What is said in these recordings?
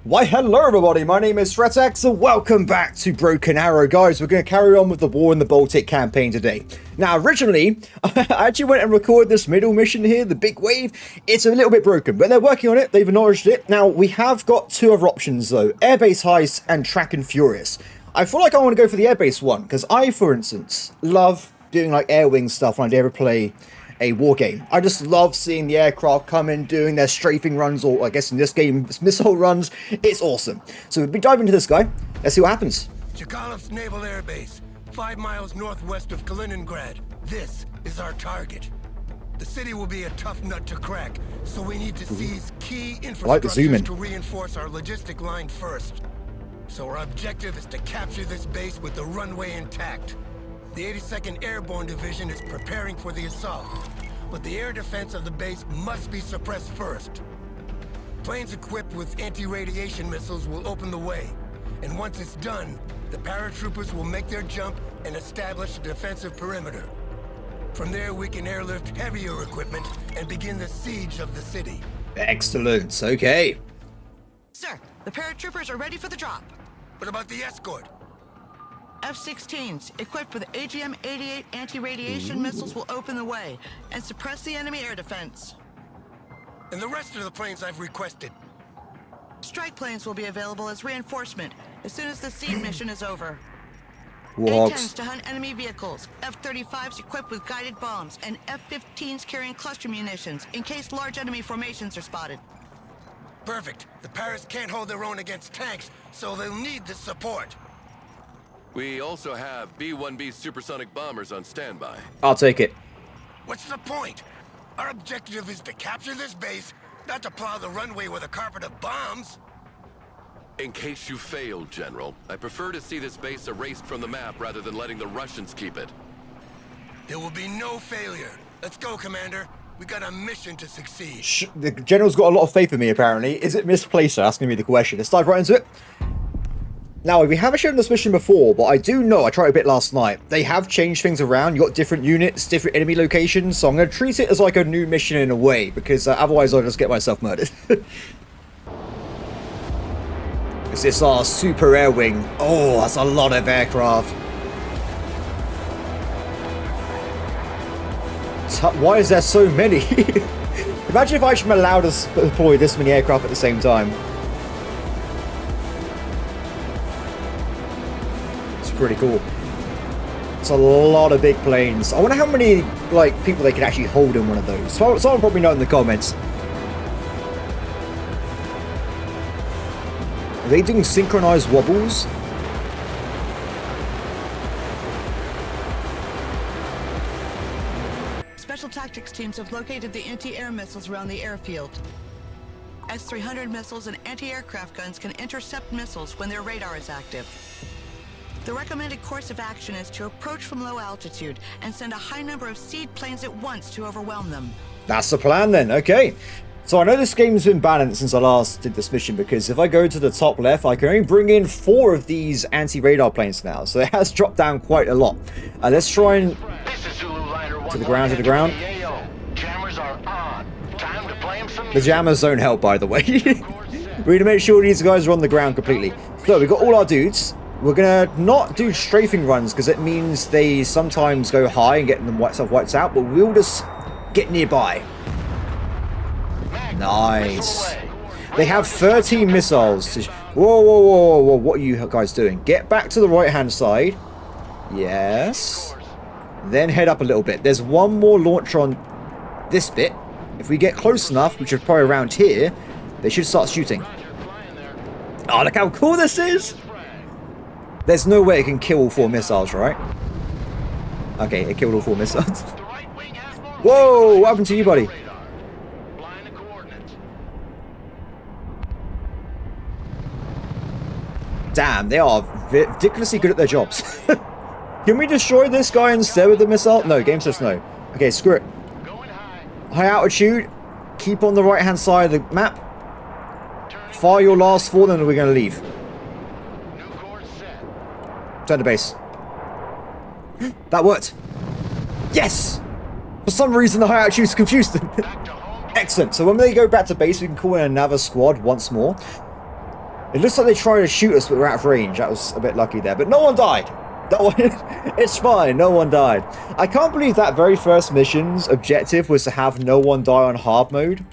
Why hello everybody, my name is Threatx and welcome back to Broken Arrow. Guys, we're going to carry on with the War in the Baltic campaign today. Now originally, I actually went and recorded this middle mission here, the big wave. It's a little bit broken, but they're working on it, they've acknowledged it. Now we have got two other options though, Airbase Heist and Track and Furious. I feel like I want to go for the Airbase one, because I, for instance, love doing like air wing stuff when I ever play a war game. I just love seeing the aircraft come in, doing their strafing runs, or I guess in this game, missile runs. It's awesome. So we'll be diving into this guy. Let's see what happens. Chekalov's Naval Air Base, 5 miles northwest of Kaliningrad. This is our target. The city will be a tough nut to crack, so we need to seize key infrastructures to reinforce our logistic line first. So our objective is to capture this base with the runway intact. The 82nd Airborne Division is preparing for the assault, but the air defense of the base must be suppressed first. Planes equipped with anti-radiation missiles will open the way, and once it's done, the paratroopers will make their jump and establish a defensive perimeter. From there, we can airlift heavier equipment and begin the siege of the city. Excellent, okay. Sir, the paratroopers are ready for the drop. What about the escort? F-16s, equipped with AGM-88 anti-radiation missiles, will open the way and suppress the enemy air defense. And the rest of the planes I've requested? Strike planes will be available as reinforcement as soon as the siege mission is over. Wargs. A-10s to hunt enemy vehicles, F-35s equipped with guided bombs, and F-15s carrying cluster munitions in case large enemy formations are spotted. Perfect. The Paras can't hold their own against tanks, so they'll need this support. We also have B-1B supersonic bombers on standby. I'll take it. What's the point? Our objective is to capture this base, not to plow the runway with a carpet of bombs. In case you failed, General, I prefer to see this base erased from the map rather than letting the Russians keep it. There will be no failure. Let's go, Commander. We got a mission to succeed. The General's got a lot of faith in me, apparently. Is it misplaced? That's going to be the question. Let's dive right into it. Now, we haven't shown this mission before, but I do know, I tried a bit last night, they have changed things around. You got different units, different enemy locations, so I'm going to treat it as like a new mission in a way, because otherwise I'll just get myself murdered. Is this our super air wing? Oh, that's a lot of aircraft. So, why is there so many? Imagine if I actually allowed us to deploy this many aircraft at the same time. Pretty cool. It's a lot of big planes. I wonder how many like people they could actually hold in one of those. Someone probably know in the comments. Are they doing synchronized wobbles? Special tactics teams have located the anti-air missiles around the airfield. S-300 missiles and anti-aircraft guns can intercept missiles when their radar is active. The recommended course of action is to approach from low altitude and send a high number of seed planes at once to overwhelm them. That's the plan then, okay. So I know this game's been balanced since I last did this mission, because if I go to the top left, I can only bring in 4 of these anti-radar planes now, so it has dropped down quite a lot. Let's try and... to the ground, to the ground. The jammers don't help, by the way. We need to make sure these guys are on the ground completely. So we've got all our dudes. We're gonna not do strafing runs because it means they sometimes go high and get them wiped out, but we'll just get nearby. Nice. They have 13 missiles. Whoa, whoa, whoa, whoa, whoa. What are you guys doing? Get back to the right-hand side. Yes. Then head up a little bit. There's one more launcher on this bit. If we get close enough, which is probably around here, they should start shooting. Oh, look how cool this is. There's no way it can kill all 4 missiles, right? Okay, it killed all 4 missiles. Whoa, what happened to you, buddy? Damn, they are ridiculously good at their jobs. Can we destroy this guy instead with the missile? No, game says no. Okay, screw it. High altitude. Keep on the right-hand side of the map. Fire your last 4, then we're going to leave. Turn to base. That worked. Yes! For some reason, the high altitude confused them. Excellent. So when they go back to base, we can call in another squad once more. It looks like they tried to shoot us, but we're out of range. That was a bit lucky there. But no one died. It's fine. No one died. I can't believe that very first mission's objective was to have no one die on hard mode.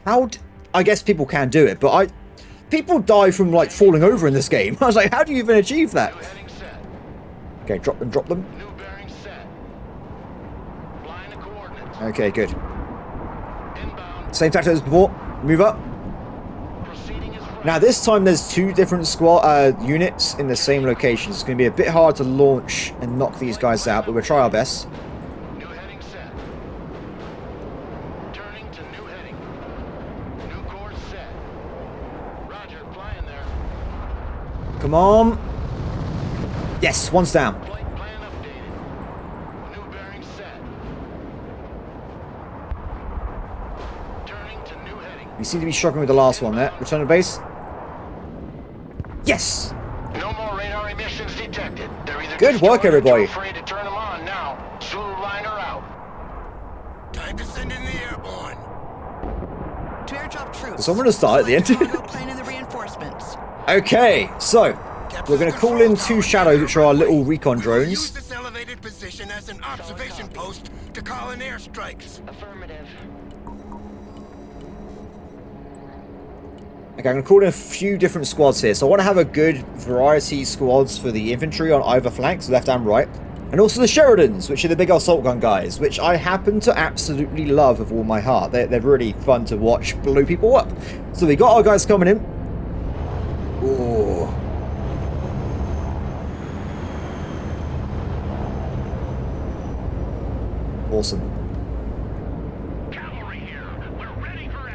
I guess people can do it, but people die from, like, falling over in this game. I was like, how do you even achieve that? Okay, drop them. Okay, good. Same tactic as before. Move up. Now this time there's 2 different squad units in the same location. It's going to be a bit hard to launch and knock these guys out, but we'll try our best. New heading set. Turning to new heading. New course set. Roger, flying there. Come on. Yes, one's down. Flight plan updated. New bearing set. Turning to new heading. We seem to be struggling with the last one there. Return to base. Yes! No more radar emissions detected. They're either Good work, destroyed or everybody. too afraid to turn them on now. Zulu liner out. Time to send in the airborne. To airdrop troops. So I'm going to start at the end. Plane and the reinforcements. Okay, so we're going to call in 2 shadows, which are our little recon Use drones. this elevated position as an observation post to call in airstrikes. Affirmative. Okay, I'm going to call in a few different squads here. So I want to have a good variety of squads for the infantry on either flanks, left and right. And also the Sheridans, which are the big assault gun guys, which I happen to absolutely love with all my heart. They're really fun to watch blow people up. So we got our guys coming in. Ooh. Awesome.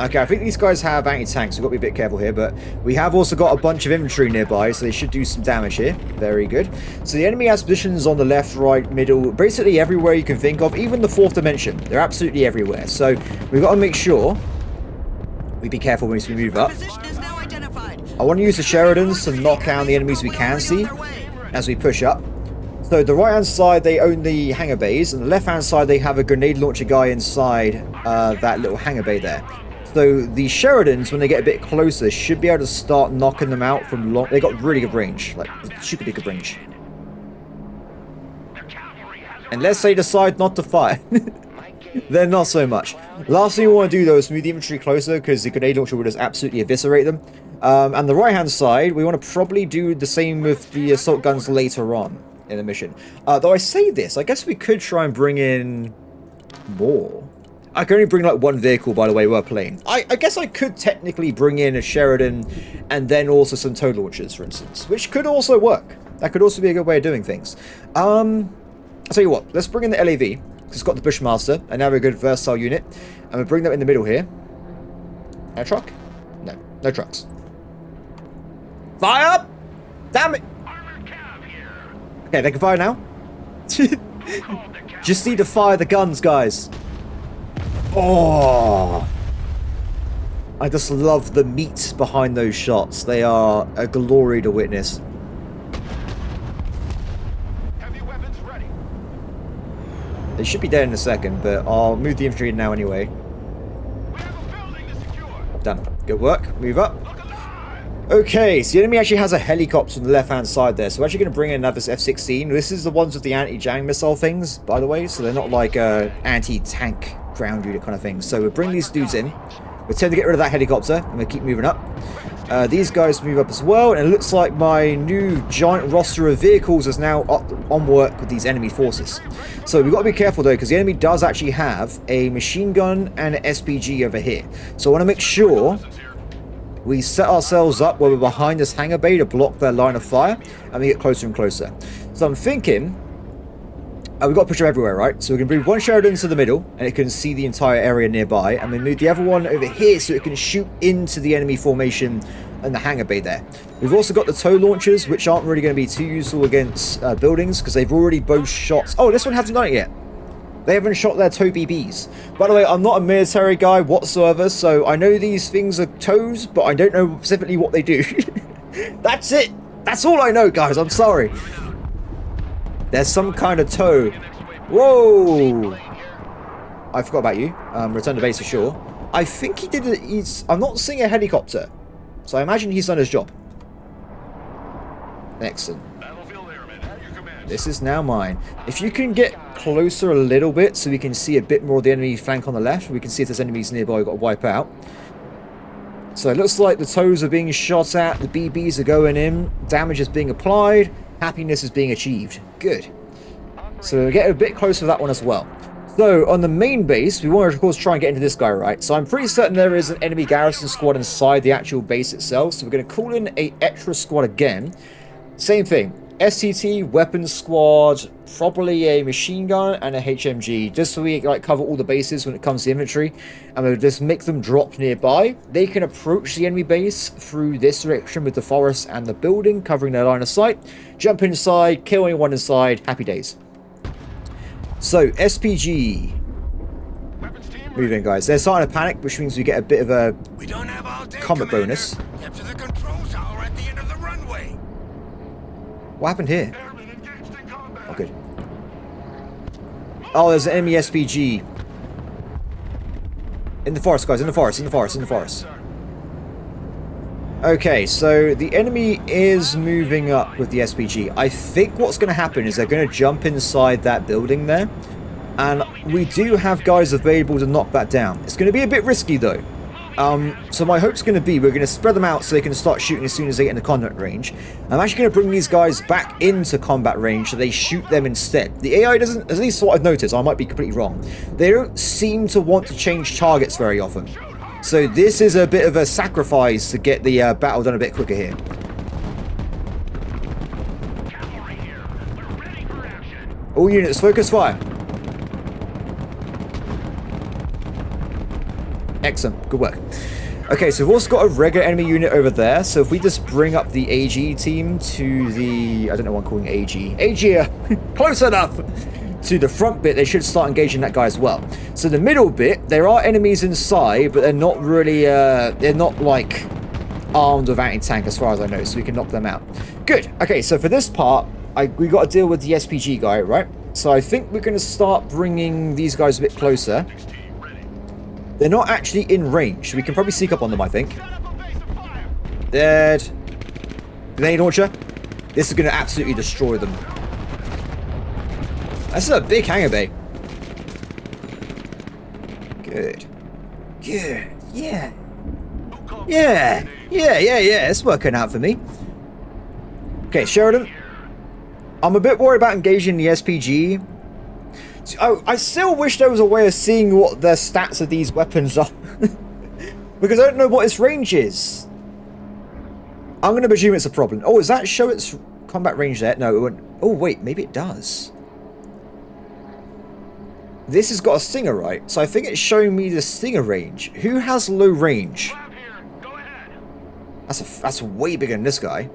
Okay, I think these guys have anti-tanks, so we've got to be a bit careful here, but we have also got a bunch of infantry nearby, so they should do some damage here. Very good. So the enemy has positions on the left, right, middle, basically everywhere you can think of, even the 4th dimension. They're absolutely everywhere, so we've got to make sure we be careful when we move up. Position is now identified. I want to use the Sheridans to knock down the enemies we can see as we push up. So the right hand side they own the hangar bays, and the left hand side they have a grenade launcher guy inside that little hangar bay there. So the Sheridans, when they get a bit closer, should be able to start knocking them out from long. They got really good range, like stupidly good range. Unless they decide not to fire, then not so much. Last thing we want to do though is move the infantry closer, because the grenade launcher will just absolutely eviscerate them. And the right hand side, we want to probably do the same with the assault guns later on in the mission. Though I say this, I guess we could try and bring in more. I can only bring like 1 vehicle, by the way, we're playing. I guess I could technically bring in a Sheridan and then also some tow launchers, for instance, which could also work. That could also be a good way of doing things. I'll tell you what, let's bring in the LAV, because it's got the Bushmaster, and have a good versatile unit, and we'll bring them in the middle here. A truck? No, no trucks. Fire up! Damn it! Okay, they can fire now. Just need to fire the guns, guys. Oh, I just love the meat behind those shots. They are a glory to witness. Heavy weapons ready. They should be dead in a second, but I'll move the infantry in now anyway. We have a building to secure. Done. Good work. Move up. Look alive. Okay, so the enemy actually has a helicopter on the left-hand side there, so we're actually going to bring in another F-16. This is the ones with the anti-Jang missile things, by the way, so they're not like anti-tank ground unit kind of thing. So we'll bring these dudes in. We'll tend to get rid of that helicopter, and we'll keep moving up. These guys move up as well, and it looks like my new giant roster of vehicles is now on work with these enemy forces. So we've got to be careful though, because the enemy does actually have a machine gun and an SPG over here. So I want to make sure we set ourselves up where we're behind this hangar bay to block their line of fire, and we get closer and closer. So I'm thinking, we've got to push them everywhere, right? So we can move one Sheridan to the middle, and it can see the entire area nearby, and we move the other one over here so it can shoot into the enemy formation and the hangar bay there. We've also got the tow launchers, which aren't really going to be too useful against buildings, because they've already both shot. Oh, this one hasn't done it yet. They haven't shot their tow BBs. By the way, I'm not a military guy whatsoever, so I know these things are tows, but I don't know specifically what they do. That's it. That's all I know, guys. I'm sorry. There's some kind of tow. Whoa! I forgot about you. Return to base ashore. I think he did it. I'm not seeing a helicopter, so I imagine he's done his job. Excellent. Battlefield Airmen, at your command. This is now mine. If you can get closer a little bit so we can see a bit more of the enemy flank on the left, we can see if there's enemies nearby we've got to wipe out. So it looks like the toes are being shot at, the BBs are going in, damage is being applied, happiness is being achieved. Good. So we'll get a bit closer to that one as well. So on the main base, we want to of course try and get into this guy, right? So I'm pretty certain there is an enemy garrison squad inside the actual base itself. So we're going to call in a extra squad again. Same thing. STT, weapons squad, probably a machine gun and a HMG, just so we like cover all the bases when it comes to inventory, and we'll just make them drop nearby. They can approach the enemy base through this direction with the forest and the building, covering their line of sight. Jump inside, kill anyone inside, happy days. So, SPG. Moving, guys. They're starting to panic, which means we get a bit of a We don't have all day, combat Commander. bonus. Get to the control tower at the end of the runway. What happened here? Airmen engaged in combat. Oh, good. Oh, there's an enemy SPG. In the forest, guys. In the forest, in the forest, in the forest. Okay, so the enemy is moving up with the SPG. I think what's going to happen is they're going to jump inside that building there. And we do have guys available to knock that down. It's going to be a bit risky, though. So my hope's going to be we're going to spread them out so they can start shooting as soon as they get into combat range. I'm actually going to bring these guys back into combat range so they shoot them instead. The AI doesn't, at least what I've noticed, I might be completely wrong, they don't seem to want to change targets very often. So this is a bit of a sacrifice to get the battle done a bit quicker here. Cavalry here. We're ready for action. All units, focus fire. Excellent, good work. Okay, so we've also got a regular enemy unit over there. So if we just bring up the AG team to the... I don't know what I'm calling AG. AG, close enough! To the front bit, they should start engaging that guy as well. So the middle bit, there are enemies inside, but they're not really... they're not, like, armed with anti-tank as far as I know, so we can knock them out. Good. Okay, so for this part, we got to deal with the SPG guy, right? So I think we're going to start bringing these guys a bit closer. They're not actually in range. We can probably sneak up on them, I think. Dead. Grenade launcher. This is going to absolutely destroy them. This is a big hangar bay. Good. Good. Yeah. Yeah. Yeah. It's working out for me. Okay, Sheridan. I'm a bit worried about engaging the SPG. I still wish there was a way of seeing what the stats of these weapons are. Because I don't know what its range is. I'm going to presume it's a problem. Oh, does that show its combat range there? No, it won't. Oh, wait, maybe it does. This has got a stinger, right? So I think it's showing me the stinger range. Who has low range? That's way bigger than this guy.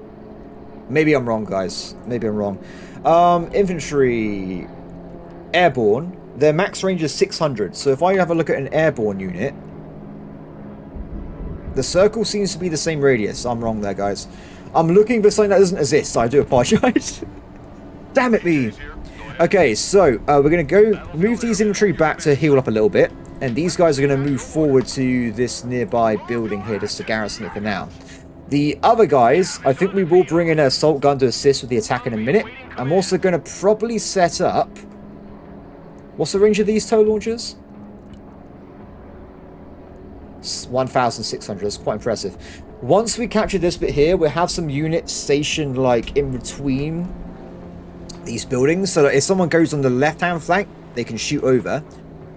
Maybe I'm wrong, guys. Maybe I'm wrong. Infantry... Airborne, their max range is 600, so if I have a look at an airborne unit, the circle seems to be the same radius. I'm wrong there, guys. I'm looking for something that doesn't exist, so I do apologize. Damn it me. Okay, so we're going to go move these infantry back to heal up a little bit, and these guys are going to move forward to this nearby building here just to garrison it for now. The other guys, I think we will bring in an assault gun to assist with the attack in a minute. I'm also going to probably set up... What's the range of these tow launchers? 1,600. That's quite impressive. Once we capture this bit here, we'll have some units stationed like in between these buildings, so that if someone goes on the left-hand flank, they can shoot over.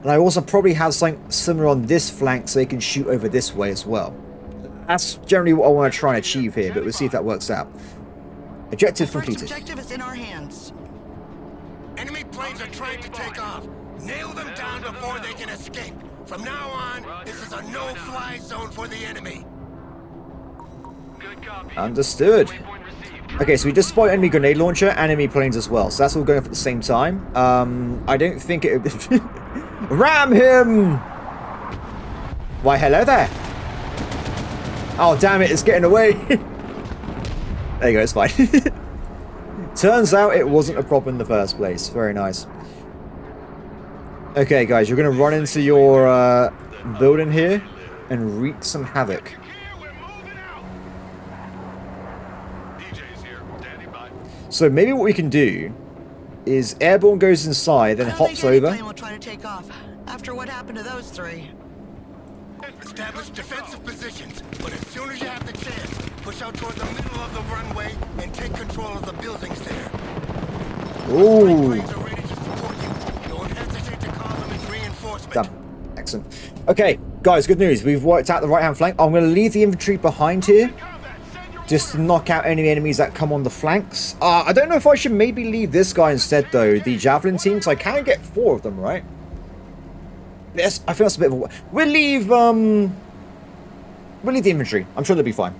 And I also probably have something similar on this flank, so they can shoot over this way as well. That's generally what I want to try and achieve here, but we'll see if that works out. Objective completed. First objective is in our hands. Enemy planes are trying to take off. Nail them down before they can escape. From now on, this is a no-fly zone for the enemy. Understood. Okay, so we just spotted enemy grenade launcher and enemy planes as well. So that's all going off at the same time. I don't think it... Ram him! Why, hello there. Oh, damn it, it's getting away. There you go, it's fine. Turns out it wasn't a problem in the first place. Very nice. Okay, guys, you're going to run into your building here and wreak some havoc. DJ's here. Standing by. So maybe what we can do is Airborne goes inside, then hops over. I don't think any plane will try to take off after what happened to those three. Establish defensive positions, but as soon as you have the chance, push out toward the middle of the runway and take control of the buildings there. Ooh. Planes are ready to support you. Don't hesitate to call them as reinforcement. Done. Excellent. Okay, guys, good news. We've worked out the right-hand flank. I'm going to leave the infantry behind here, just to knock out any enemies that come on the flanks. I don't know if I should maybe leave this guy instead, though, the Javelin team, because I can get 4 of them, right? Yes, I feel that's a bit of a... We'll leave the infantry. I'm sure they'll be fine.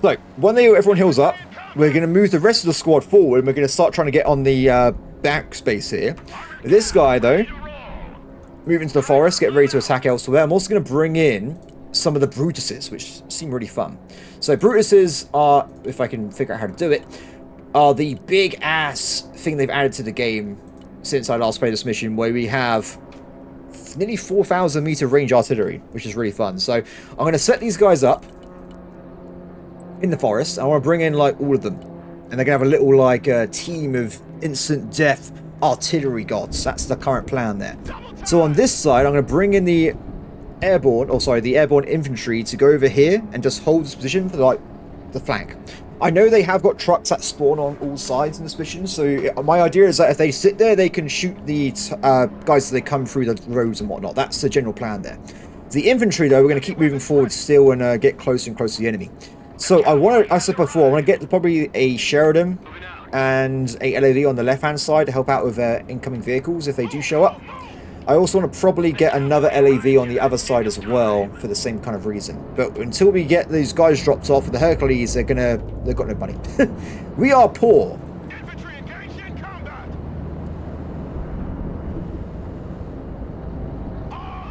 So, when everyone heals up, we're going to move the rest of the squad forward, and we're going to start trying to get on the backspace here. This guy, though, move into the forest, get ready to attack elsewhere. I'm also going to bring in some of the Brutuses, which seem really fun. So Brutuses are, if I can figure out how to do it, are the big ass thing they've added to the game since I last played this mission, where we have nearly 4,000 meter range artillery, which is really fun. So I'm going to set these guys up in the forest. I want to bring in like all of them, and they're going to have a little like team of instant death artillery gods. That's the current plan there. So on this side, I'm going to bring in the airborne infantry to go over here and just hold this position for like the flank. I know they have got trucks that spawn on all sides in this mission, so my idea is that if they sit there, they can shoot the guys as they come through the roads and whatnot. That's the general plan there. The infantry, though, we're going to keep moving forward still and get closer and closer to the enemy. So as I said before, I want to get probably a Sheridan and a LAV on the left-hand side to help out with incoming vehicles if they do show up. I also want to probably get another LAV on the other side as well for the same kind of reason. But until we get these guys dropped off with the Hercules, they've got no money. We are poor. Infantry engaged in combat.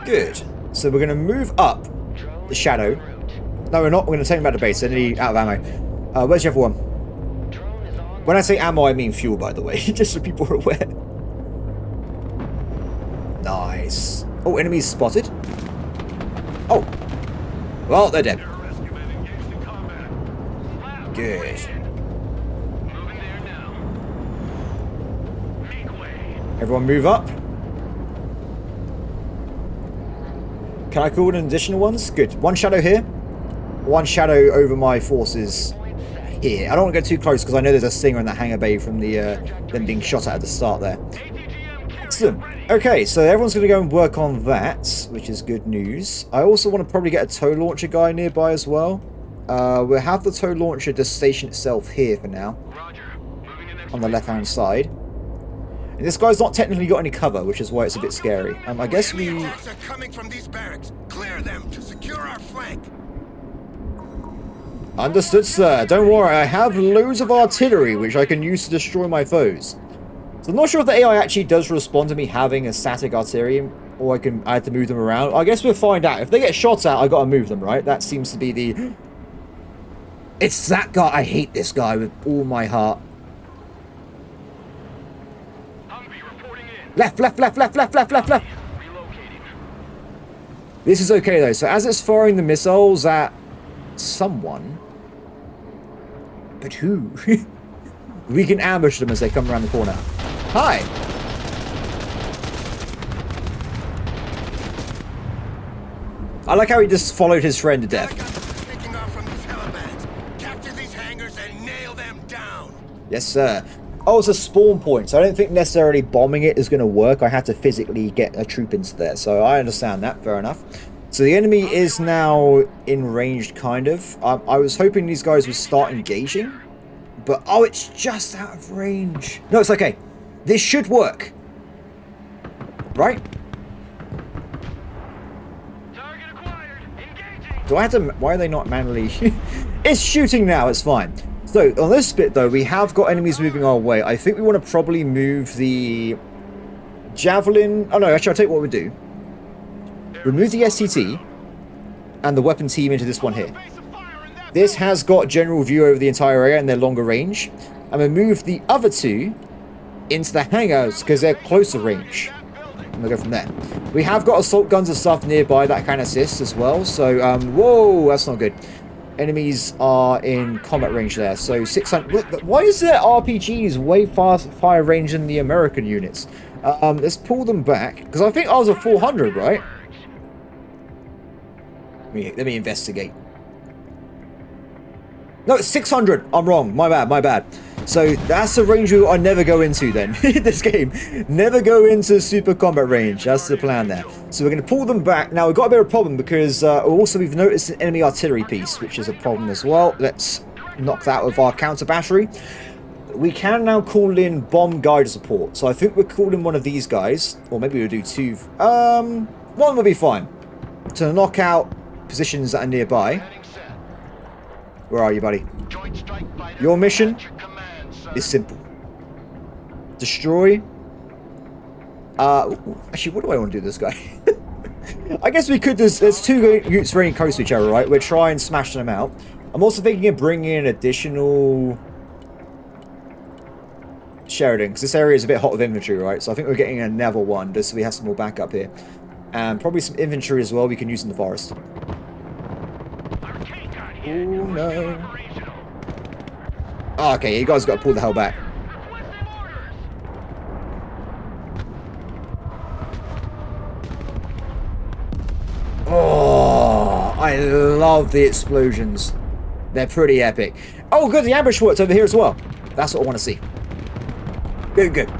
Good. So we're going to move up the shadow. No, we're not. We're going to take them back to base. They're nearly out of ammo. Where's the other one? When I say ammo, I mean fuel, by the way, just so people are aware. Nice. Oh, enemies spotted. Oh. Well, they're dead. Good. Everyone move up. Can I call in additional ones? Good. One shadow here. One shadow over my forces here. I don't want to go too close because I know there's a stinger in that hangar bay from the them being shot at the start there. Excellent. Okay, so everyone's going to go and work on that, which is good news. I also want to probably get a tow launcher guy nearby as well. We'll have the tow launcher just station itself here for now, on the left-hand side. And this guy's not technically got any cover, which is why it's a bit scary. I guess we... Attacks are coming from these barracks. Clear them to secure our flank. Understood, sir. Don't worry, I have loads of artillery, which I can use to destroy my foes. So I'm not sure if the AI actually does respond to me having a static artillery, or I have to move them around. I guess we'll find out. If they get shot at, I gotta move them, right? That seems to be the... It's that guy. I hate this guy with all my heart. Left, left, left, left, left, left, left, left. This is okay, though. So as it's firing the missiles at someone... But who? We can ambush them as they come around the corner. Hi! I like how he just followed his friend to death. Taking off from these helipads. Capture these hangars and nail them down. Yes, sir. Oh, it's a spawn point, so I don't think necessarily bombing it is going to work. I have to physically get a troop into there, so I understand that. Fair enough. So the enemy is now in range, kind of. I was hoping these guys would start engaging. But, oh, it's just out of range. No, it's okay. This should work. Right? Target acquired. Engaging. Do I have to... Why are they not manually... It's shooting now. It's fine. So, on this bit, though, we have got enemies moving our way. I think we want to probably move the... Javelin... Oh, no. Actually, I'll tell you what we'll do. Remove the STT and the weapon team into this one here. This has got general view over the entire area and they're longer range. And we move the other two into the hangars because they're closer range. And we'll go from there. We have got assault guns and stuff nearby that can assist as well. So, whoa, that's not good. Enemies are in combat range there. So 600... Look, why is their RPGs way higher range than the American units? Let's pull them back. Because I think ours are 400, right? Let me investigate. No, it's 600. I'm wrong. My bad, my bad. So that's the range I never go into then. In this game. Never go into super combat range. That's the plan there. So we're going to pull them back. Now, we've got a bit of a problem because also we've noticed an enemy artillery piece, which is a problem as well. Let's knock that with our counter battery. We can now call in bomb guide support. So I think we're calling one of these guys. Or maybe we'll do two. One will be fine. To knock out positions that are nearby. Where are you, buddy? Your mission is simple. Destroy. Actually, what do I want to do this guy? I guess we could. There's two units very close to each other, right? We'll try and smash them out. I'm also thinking of bringing in additional Sheridan, because this area is a bit hot with infantry, right? So I think we're getting another one, just so we have some more backup here. And probably some infantry as well we can use in the forest. Oh no. Oh, okay, you guys got to pull the hell back. Oh, I love the explosions. They're pretty epic. Oh, good, the ambush worked over here as well. That's what I want to see. Good, good.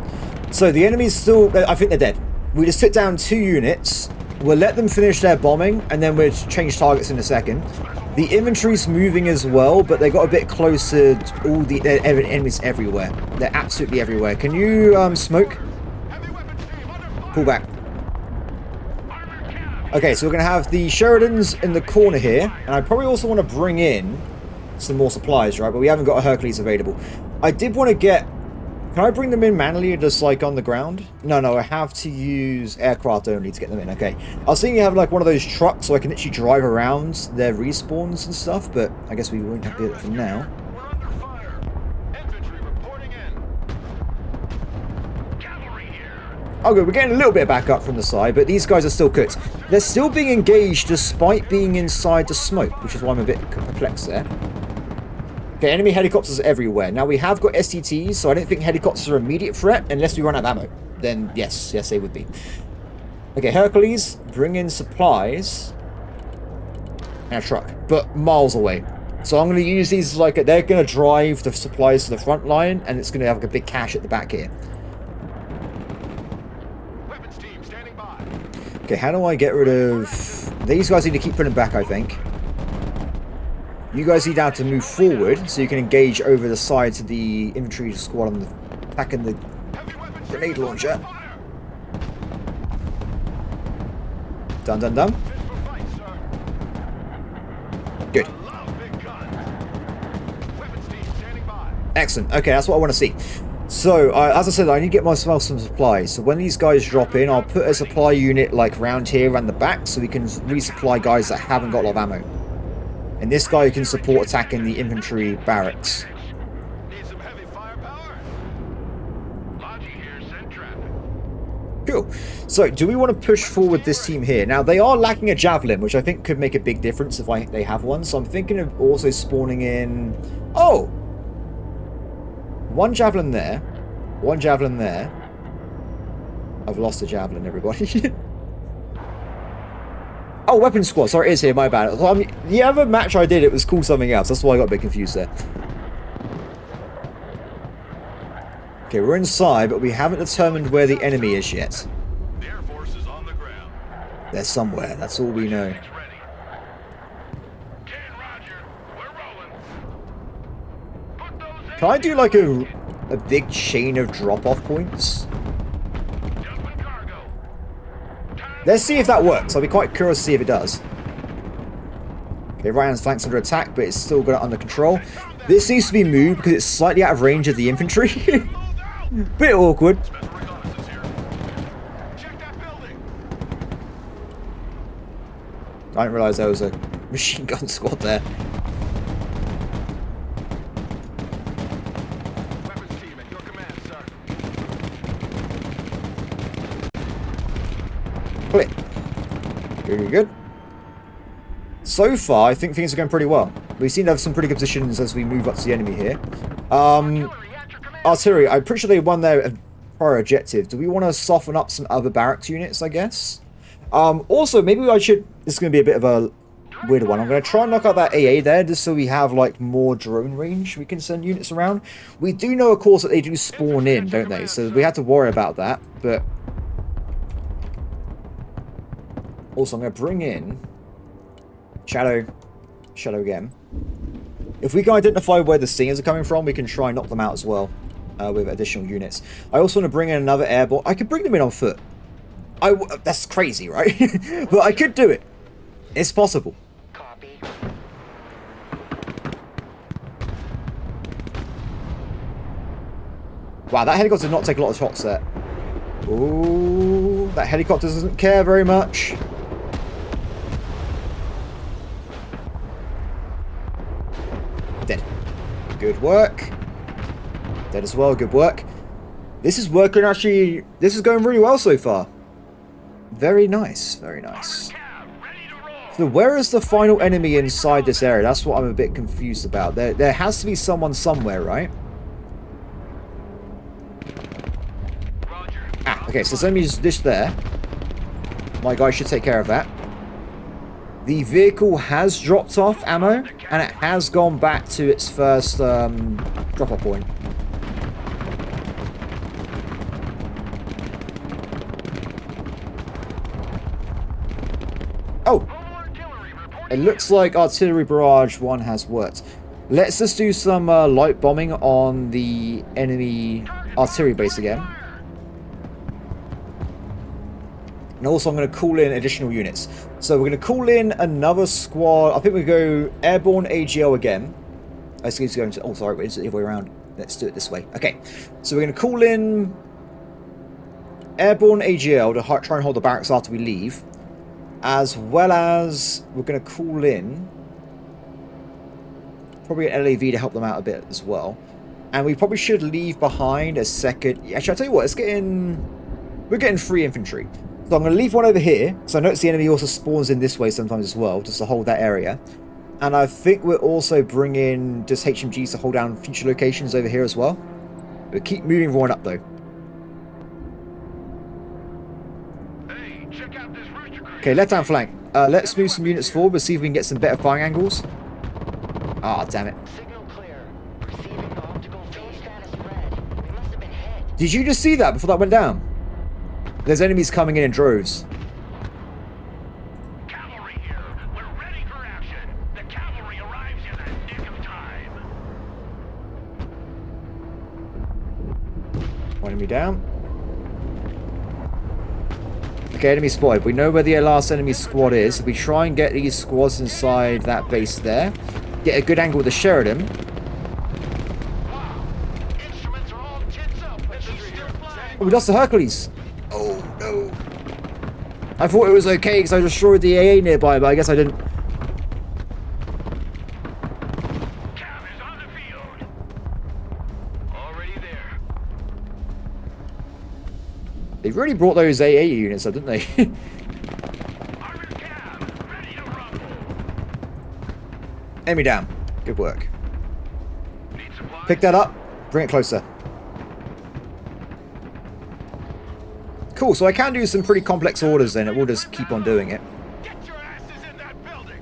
So the enemy's still... I think they're dead. We just sit down 2 units. We'll let them finish their bombing, and then we'll change targets in a second. The infantry's moving as well, but they got a bit closer to all the enemies everywhere. They're absolutely everywhere. Can you smoke? Pull back. Okay, so we're going to have the Sheridans in the corner here, and I probably also want to bring in some more supplies, right? But we haven't got a Hercules available. I did want to get... Can I bring them in manually or just like on the ground? No, I have to use aircraft only to get them in. Okay. I was thinking you have like one of those trucks so I can actually drive around their respawns and stuff, but I guess we won't have to do it for now. We're under fire. Infantry reporting in. Cavalry here. Okay, we're getting a little bit of backup from the side, but these guys are still cooked. They're still being engaged despite being inside the smoke, which is why I'm a bit perplexed there. Okay, enemy helicopters everywhere. Now, we have got STTs, so I don't think helicopters are an immediate threat, unless we run out of ammo. Then, yes, they would be. Okay, Hercules, bring in supplies. And a truck, but miles away. So I'm going to use these like... They're going to drive the supplies to the front line, and it's going to have like a big cache at the back here. Weapons team standing by. Okay, how do I get rid of... These guys need to keep putting back, I think. You guys need now to move forward so you can engage over the sides of the infantry squad on the attacking the grenade launcher. Done. Good. Excellent. Okay, that's what I want to see. So, as I said, I need to get myself some supplies. So when these guys drop in, I'll put a supply unit like round here around the back so we can resupply guys that haven't got a lot of ammo. And this guy can support attacking the infantry barracks. Need some heavy firepower? Logi here, send traffic. Cool. So, do we want to push forward this team here? Now, they are lacking a javelin, which I think could make a big difference if they have one. So I'm thinking of also spawning in... Oh! One javelin there. One javelin there. I've lost a javelin, everybody. Oh, weapon squad. Sorry, it is here. My bad. The other match I did, it was called something else. That's why I got a bit confused there. Okay, we're inside, but we haven't determined where the enemy is yet. The Air Force is on the ground. They're somewhere. That's all we know. Get ready. Can Roger. We're rolling. Put those in. Can I do like a big chain of drop-off points? Jumping cargo. Let's see if that works. I'll be quite curious to see if it does. Okay, Ryan's flank's under attack, but it's still got it under control. This needs to be moved because it's slightly out of range of the infantry. Bit awkward. Special reconnaissance here. Check that building. I didn't realise there was a machine gun squad there. Weapons team at your command, sir. Click. Very good. So far, I think things are going pretty well. We seem to have some pretty good positions as we move up to the enemy here. Artillery, I'm pretty sure they won their prior objective. Do we want to soften up some other barracks units, I guess? Also, maybe I should... This is going to be a bit of a weird one. I'm going to try and knock out that AA there, just so we have, like, more drone range we can send units around. We do know, of course, that they do spawn in, don't they? So we have to worry about that, but... Also, I'm going to bring in... Shadow again. If we can identify where the stingers are coming from, we can try and knock them out as well with additional units. I also want to bring in another airborne. I could bring them in on foot. That's crazy, right? But I could do it. It's possible. Copy. Wow, that helicopter did not take a lot of shots there. Ooh, that helicopter doesn't care very much. Dead. Good work. Dead as well. Good work. This is working actually. This is going really well so far. Very nice. Very nice. So where is the final enemy inside this area? That's what I'm a bit confused about. There has to be someone somewhere, right? Ah, okay. So there's only this there. My guy should take care of that. The vehicle has dropped off ammo, and it has gone back to its first drop-off point. Oh! It looks like Artillery Barrage 1 has worked. Let's just do some light bombing on the enemy artillery base again. And also I'm going to call in additional units. So we're going to call in another squad. I think we go Airborne AGL again. Excuse me, oh sorry, it's the other way around. Let's do it this way. Okay, so we're going to call in Airborne AGL to try and hold the barracks after we leave. As well as we're going to call in probably an LAV to help them out a bit as well. And we probably should leave behind a second. Actually, I'll tell you what, we're getting 3 infantry. So I'm going to leave one over here, because I notice the enemy also spawns in this way sometimes as well, just to hold that area. And I think we're also bringing just HMGs to hold down future locations over here as well. We'll keep moving everyone up, though. Hey, check out this rooster cruise. Okay, left-hand flank. Let's move some units forward. We'll see if we can get some better firing angles. Ah, damn it. Signal clear. Receiving optical phase status red. We must have been hit. Did you just see that before that went down? There's enemies coming in droves. Cavalry here. We're ready for action. The cavalry arrives in the nick of time. One enemy down. Okay, enemy spotted. We know where the last enemy squad is. If we try and get these squads inside that base there, get a good angle with the Sheridan. Wow. Instruments are all tits up. But she's still flying. Oh, we lost the Hercules. Oh, no. I thought it was okay because I destroyed the AA nearby, but I guess I didn't. Cav is on the field. Already there. They really brought those AA units up, didn't they? Armored Cav, ready to rumble. Enemy down. Good work. Need supplies? Pick that up. Bring it closer. Cool, so I can do some pretty complex orders then. It will just keep on doing it. Get your asses in that building.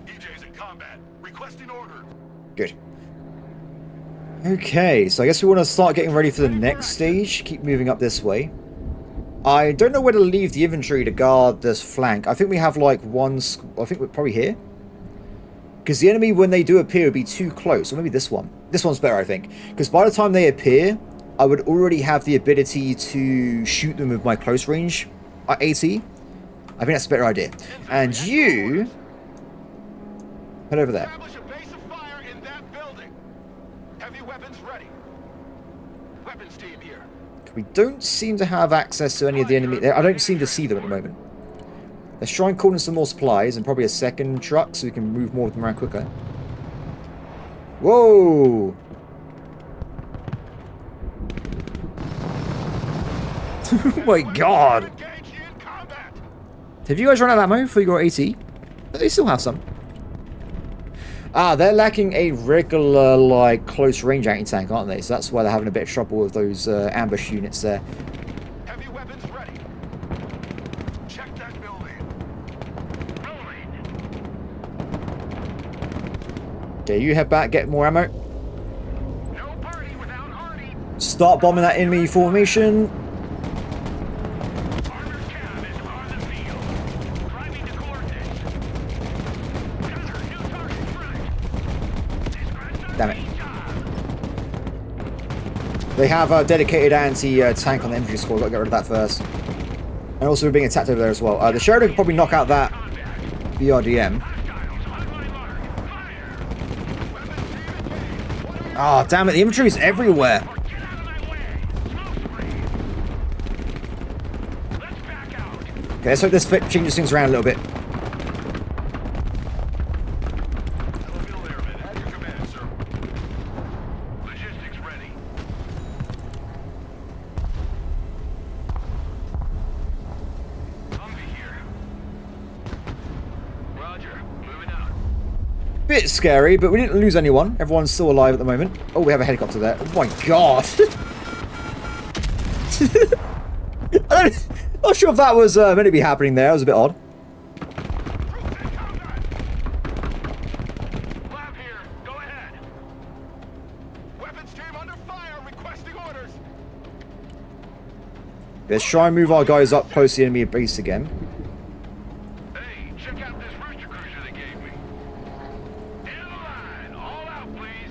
EJ's in combat. Requesting orders. Good. Okay, so I guess we want to start getting ready for the next stage. Keep moving up this way. I don't know where to leave the infantry to guard this flank. I think we have like one... I think we're probably here. Because the enemy, when they do appear, would be too close. Or maybe this one. This one's better, I think. Because by the time they appear, I would already have the ability to shoot them with my close range AT. I think that's a better idea. And you... head over there. Establish a base of fire in that building. Heavy weapons ready. Weapons team here. We don't seem to have access to any of the enemy. I don't seem to see them at the moment. Let's try and call in some more supplies and probably a second truck so we can move more of them around quicker. Whoa! Oh my god! Engaged in combat. Have you guys run out of ammo for your AT? They still have some. Ah, they're lacking a regular, like, close range anti-tank, aren't they? So that's why they're having a bit of trouble with those ambush units there. Heavy weapons ready. Check that building. Rolling. Okay, you head back, get more ammo. No party without Hardy. Start bombing that enemy formation. Armored cab is on the field. Driving to coordinates. Gunner, new target front. Damn it. They have a dedicated anti-tank on the infantry squad. Gotta get rid of that first. And also we're being attacked over there as well. The Sheridan could probably knock out that BRDM. Oh, damn it. The infantry is everywhere. Okay, let's hope this changes things around a little bit. Bit scary, but we didn't lose anyone. Everyone's still alive at the moment. Oh, we have a helicopter there. Oh my god. I'm not sure if that was meant to be happening there. It was a bit odd. Lab here. Go ahead. Weapons team under fire. Requesting orders. Let's try and move our guys up close to the enemy base again. Hey, check out this rooster cruiser they gave me. End of the line. All out, please.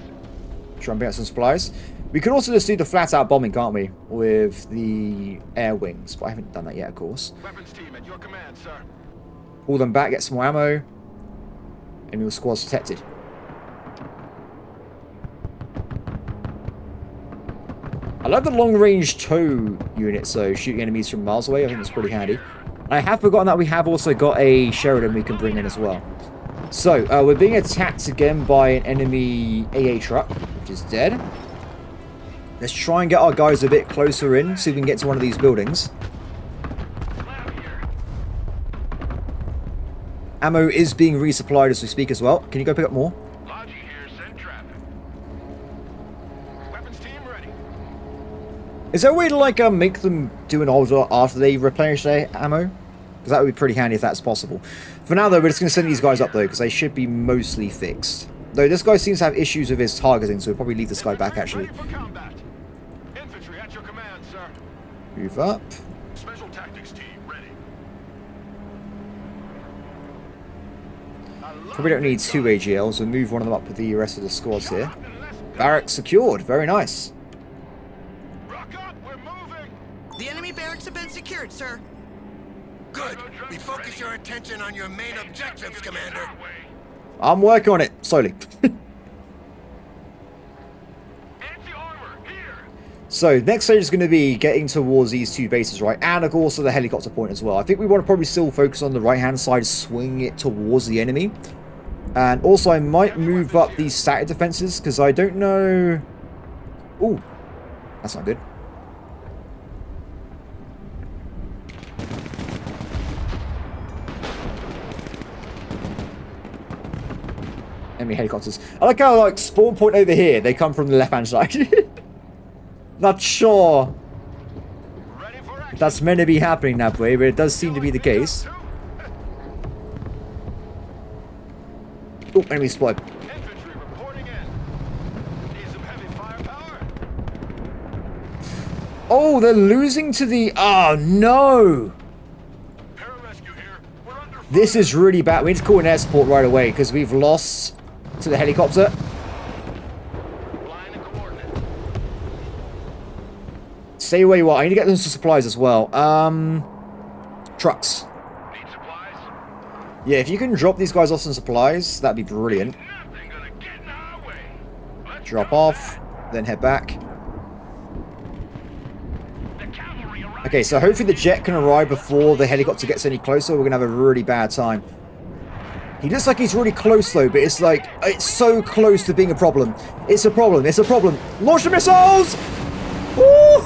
Try and bring out some supplies. We could also just do the flat-out bombing, can't we? With the air wings, but I haven't done that yet, of course. Weapons team at your command, sir. Pull them back, get some more ammo. And your squad's protected. I love the long-range tow units, though, shooting enemies from miles away. I think that's pretty handy. I have forgotten that we have also got a Sheridan we can bring in as well. So, we're being attacked again by an enemy AA truck, which is dead. Let's try and get our guys a bit closer in, see if we can get to one of these buildings. Ammo is being resupplied as we speak as well. Can you go pick up more? Logi here, send traffic. Weapons team ready. Is there a way to, like, make them do an order after they replenish their ammo? Because that would be pretty handy if that's possible. For now, though, we're just going to send these guys up, though, because they should be mostly fixed. Though this guy seems to have issues with his targeting, so we'll probably leave this guy back, actually. Ready for combat. Infantry at your command, sir. Move up. Special tactics team ready. Probably don't need two AGLs. We'll move one of them up with the rest of the squads here. Barracks secured. Very nice. Rock up, we're moving. The enemy barracks have been secured, sir. Good. Refocus your attention on your main objectives, Commander. I'm working on it. Slowly. Anti-armor here. So, next stage is going to be getting towards these two bases, right? And, of course, the helicopter point as well. I think we want to probably still focus on the right-hand side, swing it towards the enemy. And also, I might move up these static defenses, because I don't know... Ooh. That's not good. Enemy helicopters. I like how, like, spawn point over here, they come from the left-hand side. Not sure Ready for action. that's meant to be happening that way, but it does seem to be the case. Oh, enemy spotted. Infantry reporting in. Need some heavy firepower. Oh, they're losing to the... Oh, no! Pararescue here. We're under fire. This is really bad. We need to call an air support right away, because we've lost to the helicopter. Line of coordinates. Stay where you are. I need to get them some supplies as well. Trucks. Need supplies? Yeah, if you can drop these guys off some supplies, that'd be brilliant. Nothing gonna get in our way. Let's Drop go. off, then head back. The cavalry arrived. Okay, so hopefully the jet can arrive before the helicopter gets any closer. We're going to have a really bad time. He looks like he's really close, though, but it's like, it's so close to being a problem. It's a problem. It's a problem. Launch the missiles! Ooh,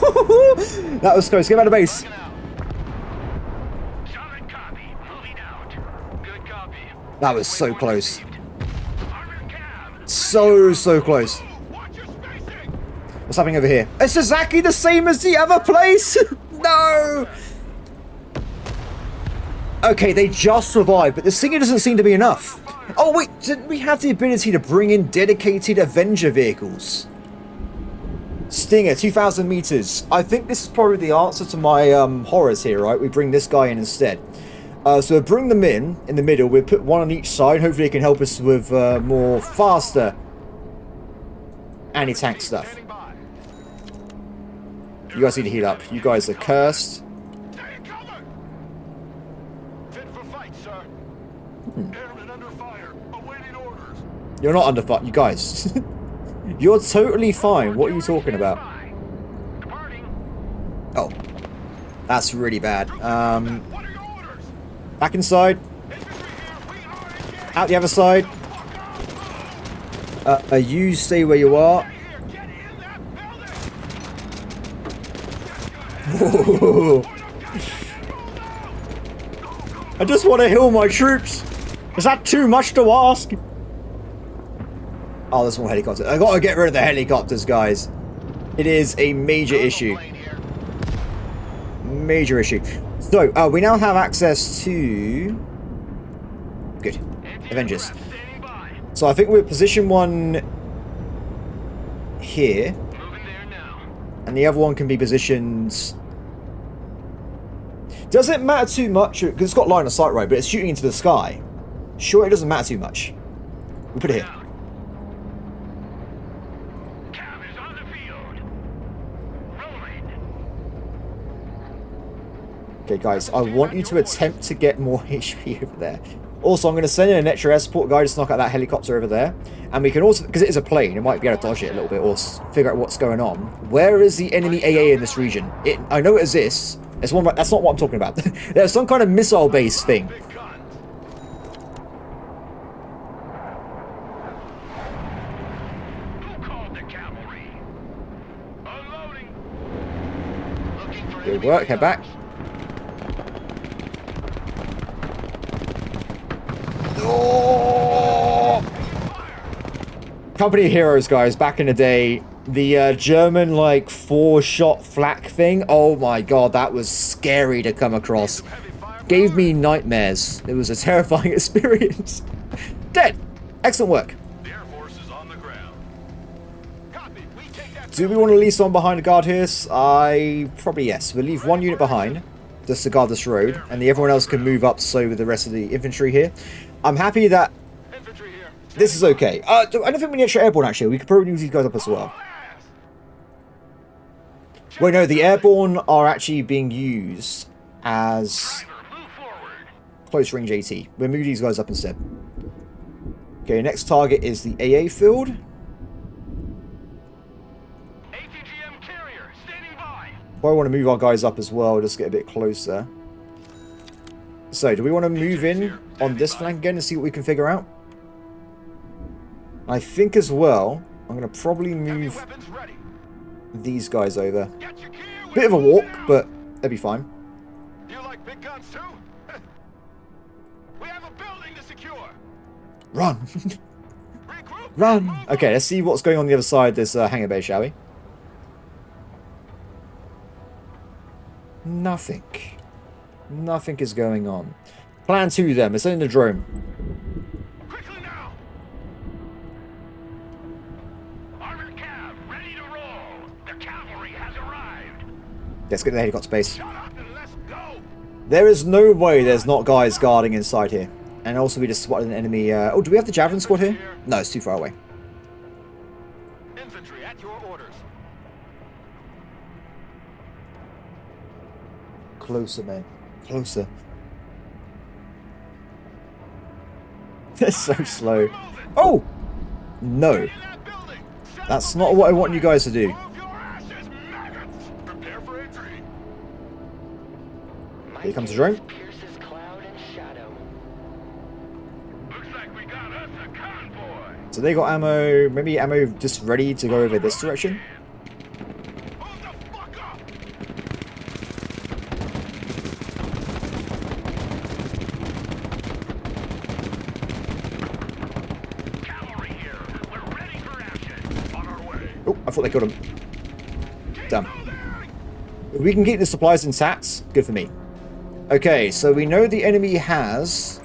that was close. Get out of base. Solid copy. Moving That was so close. So close. What's happening over here? It's exactly the same as the other place! No! Okay, they just survived, but the Stinger doesn't seem to be enough. Oh wait, didn't we have the ability to bring in dedicated Avenger vehicles? Stinger, 2,000 meters. I think this is probably the answer to my horrors here, right? We bring this guy in instead. So we'll bring them in the middle. We'll put one on each side. Hopefully it can help us with more faster anti-tank stuff. You guys need to heal up. You guys are cursed. You're not under fire. You guys. You're totally fine. What are you talking about? Oh. That's really bad. Back inside. Out the other side. You stay where you are. I just want to heal my troops. Is that too much to ask? Oh, there's more helicopters. I gotta get rid of the helicopters, guys. It is a major issue. Major issue. So, we now have access to... Good. Avengers. So I think we're position one here. And the other one can be positioned... Doesn't matter too much, because it's got line of sight, right, but it's shooting into the sky. Sure, it doesn't matter too much. We'll put it here. Okay, guys, I want you to attempt to get more HP over there. Also, I'm going to send in an extra air support guy to knock out that helicopter over there. And we can also, because it is a plane, it might be able to dodge it a little bit or figure out what's going on. Where is the enemy AA in this region? I know it exists. It's one, that's not what I'm talking about. There's some kind of missile base thing. Good work, head back. Oh! Company of Heroes, guys, back in the day. The German, like, 4-shot flak thing. Oh my god, that was scary to come across. Gave me nightmares. It was a terrifying experience. Dead. Excellent work. Do we want to leave someone behind to guard here? Probably yes. We'll leave one unit behind, just to guard this road, and everyone else can move up so with the rest of the infantry here. I'm happy that this is okay. I don't think we need extra airborne, actually. We could probably use these guys up as well. Wait, no, the airborne are actually being used as close range AT. We'll move these guys up instead. Okay, next target is the AA field. Probably want to move our guys up as well, just get a bit closer. So, do we want to move in on this flank again and see what we can figure out? I think as well, I'm going to probably move these guys over. Bit of a walk, but they'll be fine. You like big guns too? We have a building to secure. Run! Run! Okay, let's see what's going on the other side of this hangar bay, shall we? Nothing. Nothing is going on. Plan 2 then. Let's send in the drone. Quickly now. Armored cav, ready to roll. The cavalry has arrived. Let's get to the helicopter space. Shut up and let's go. There is no way there's not guys guarding inside here. And also we just spotted an enemy. Oh, do we have the Javelin squad here? No, it's too far away. Infantry at your orders. Closer, man. Closer. They're so slow. Oh! No. That's not what I want you guys to do. Here comes the drone. So they got ammo. Maybe ammo just ready to go over this direction. Oh, I thought they killed him. Damn. If we can keep the supplies intact, good for me. Okay, so we know the enemy has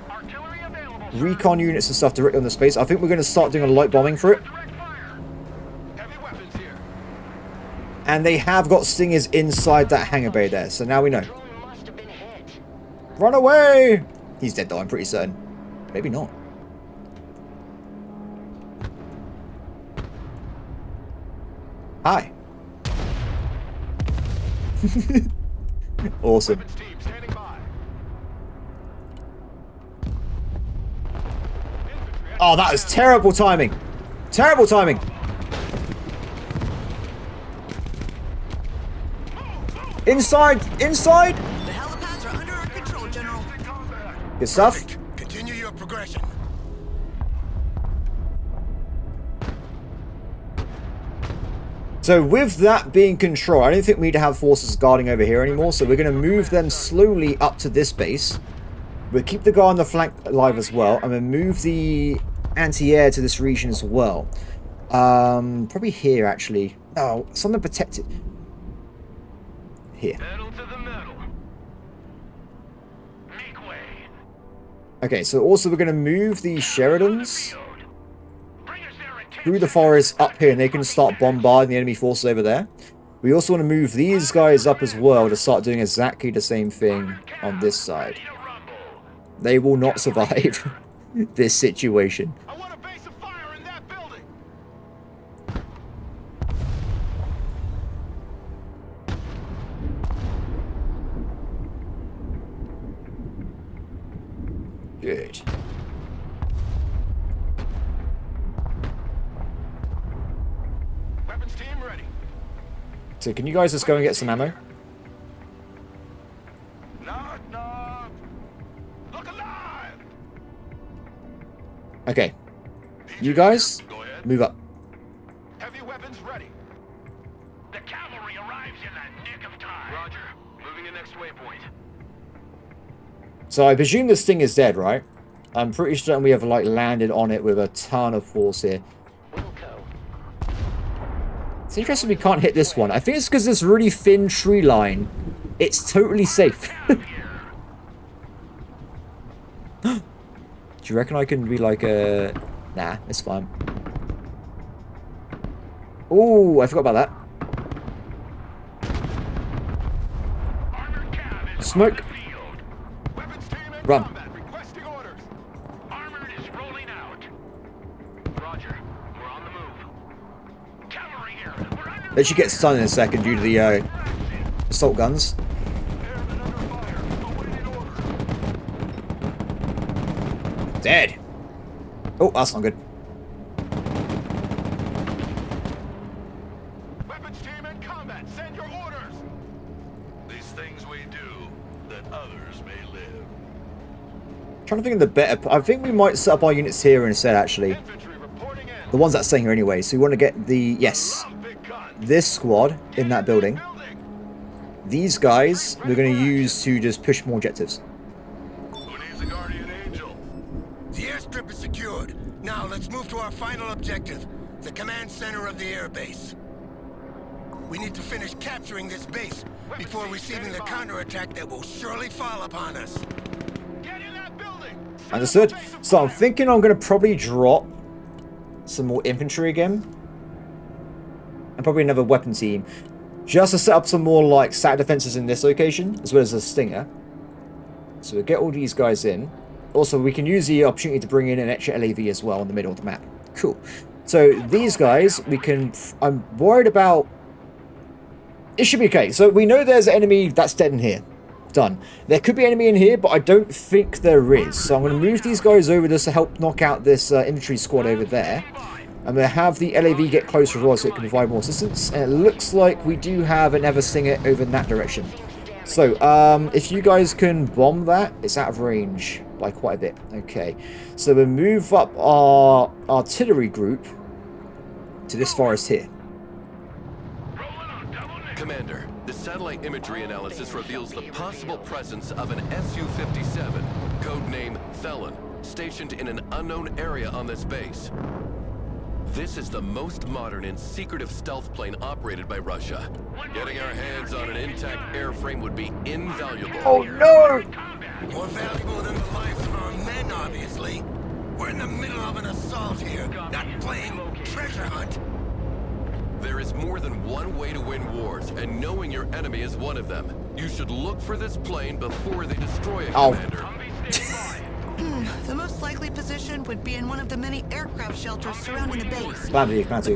recon units and stuff directly on the space. I think we're going to start doing a light bombing for it. And they have got stingers inside that hangar bay there, so now we know. Run away! He's dead though, I'm pretty certain. Maybe not. Hi. Awesome. Oh, that was terrible timing. Terrible timing. Inside! Inside! The helipads are under our control, General. Good stuff. Continue your progression. So with that being control, I don't think we need to have forces guarding over here anymore. So we're going to move them slowly up to this base. We'll keep the guy on the flank alive as well. And we'll move the anti-air to this region as well. Probably here, actually. Oh, something protected. Here. Pedal to the metal. Make way. Okay, so also we're going to move the Sheridans Bring us their attention. through the forest up here, and they can start bombarding the enemy forces over there. We also want to move these guys up as well to start doing exactly the same thing on this side. They will not survive this situation. I want a base of fire in that building. Good. Weapons team ready. So can you guys just go and get some ammo? Knock, knock. Look alive. Okay. You guys, Go ahead. move up. Heavy weapons ready. The cavalry arrives in the nick of time. Roger. Moving to next waypoint. So I presume this thing is dead, right? I'm pretty certain we have like landed on it with a ton of force here. It's interesting we can't hit this one. I think it's because this really thin tree line. It's totally safe. Do you reckon I can be like a... Nah, it's fine. Oh, I forgot about that. Armored cab is Smoke. on the field. Weapons team in Run. combat. Requesting orders. Armored is rolling out. Roger. We're on the move. Cavalry here. We're under They should get stunned in a second due to the assault guns. airmen under fire. Awaiting orders. Dead. Oh, that's not good. Weapons team in combat. Send your orders. These things we do that others may live. Trying to think of the better... I think we might set up our units here instead, actually. Infantry reporting in. The ones that's staying here anyway. So we want to get the... Yes. Big gun. This squad in that building. These guys we're going to use to just push more objectives. Who needs a guardian angel? The airstrip is secured. Now let's move to our final objective, the command center of the airbase. We need to finish capturing this base before receiving the counterattack that will surely fall upon us. Get in that building. Understood. So I'm thinking I'm going to probably drop some more infantry again. And probably another weapon team. Just to set up some more like static defenses in this location, as well as a stinger. So we'll get all these guys in. Also, we can use the opportunity to bring in an extra LAV as well in the middle of the map. Cool. So these guys, we can... I'm worried about... It should be okay. So we know there's an enemy that's dead in here. Done. There could be an enemy in here, but I don't think there is. So I'm going to move these guys over just to help knock out this infantry squad over there. I'm going to have the LAV get closer as well so it can provide more assistance. And it looks like we do have another stinger over in that direction. So, if you guys can bomb that, it's out of range by quite a bit. Okay. So we'll move up our artillery group to this forest here. Commander, the satellite imagery analysis reveals the possible presence of an Su-57, codename Felon, stationed in an unknown area on this base. This is the most modern and secretive stealth plane operated by Russia. Getting our hands on an intact airframe would be invaluable. Oh no! More valuable than the lives of our men, obviously. We're in the middle of an assault here, not playing treasure hunt. There is more than one way to win wars, and knowing your enemy is one of them. You should look for this plane before they destroy it, Commander. The most likely position would be in one of the many aircraft shelters surrounding the base. But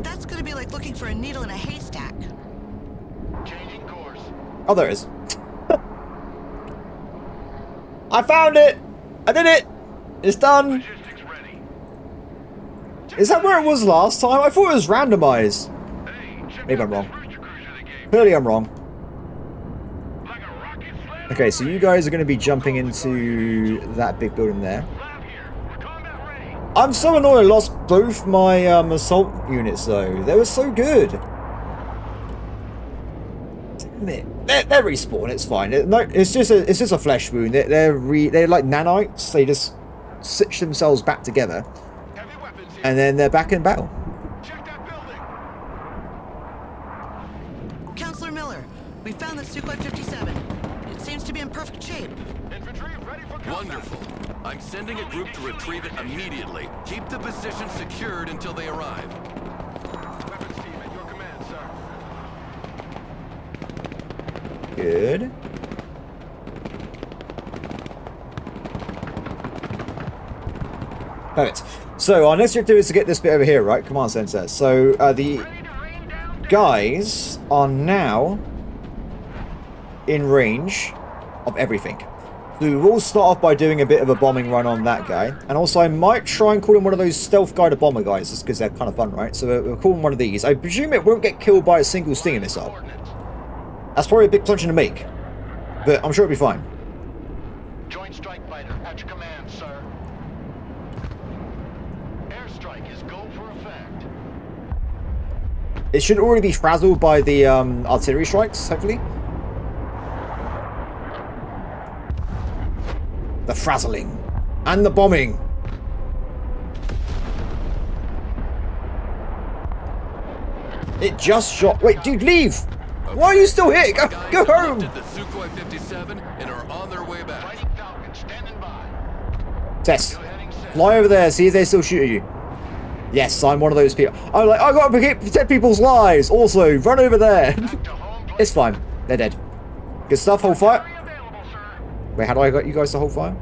that's going to be like looking for a needle in a haystack. Changing course. Oh, there it is. I found it! I did it! It's done! Logistics ready. Is that where it was last time? I thought it was randomized. Hey, check Maybe out I'm wrong. this booster cruiser they gave me. Clearly I'm wrong. Like a rocket sled. Okay, so you guys are going to be jumping into that big building there. Lab here. We're combat ready. I'm so annoyed I lost both my assault units though. They were so good. Damn it. They're respawn, it's fine. No, it's just a flesh wound. They're like nanites. They just stitch themselves back together. Heavy weapons here. And then they're back in battle. Check that building. Counselor Miller, we found the Sukhoi 57. It seems to be in perfect shape. Infantry ready for combat. Wonderful. I'm sending a group to retrieve it immediately. Keep the position secured until they arrive. Weapons team at your command, sir. Good. Perfect. So our next objective is to get this bit over here, right? Command center. So the guys are now in range of everything. So we will start off by doing a bit of a bombing run on that guy. And also I might try and call him one of those stealth guided bomber guys, just because they're kind of fun, right? So we'll call him one of these. I presume it won't get killed by a single Stinger missile. That's probably a big assumption to make. But I'm sure it'll be fine. Joint strike fighter at your command, sir. Airstrike is go for effect. It should already be frazzled by the artillery strikes, hopefully. The frazzling. And the bombing. It just shot... Wait, dude, leave! Why are you still here? Go home! The Sukhoi 57 and are on their way back. Fighting Falcon standing by. Tess, New heading set. fly over there, see if they still shoot at you. Yes, I'm one of those people. I'm like, I gotta protect people's lives. Also, run over there. Back to home plate. It's fine. They're dead. Good stuff, hold fire. Very available, sir. Wait, how do I get you guys to hold fire?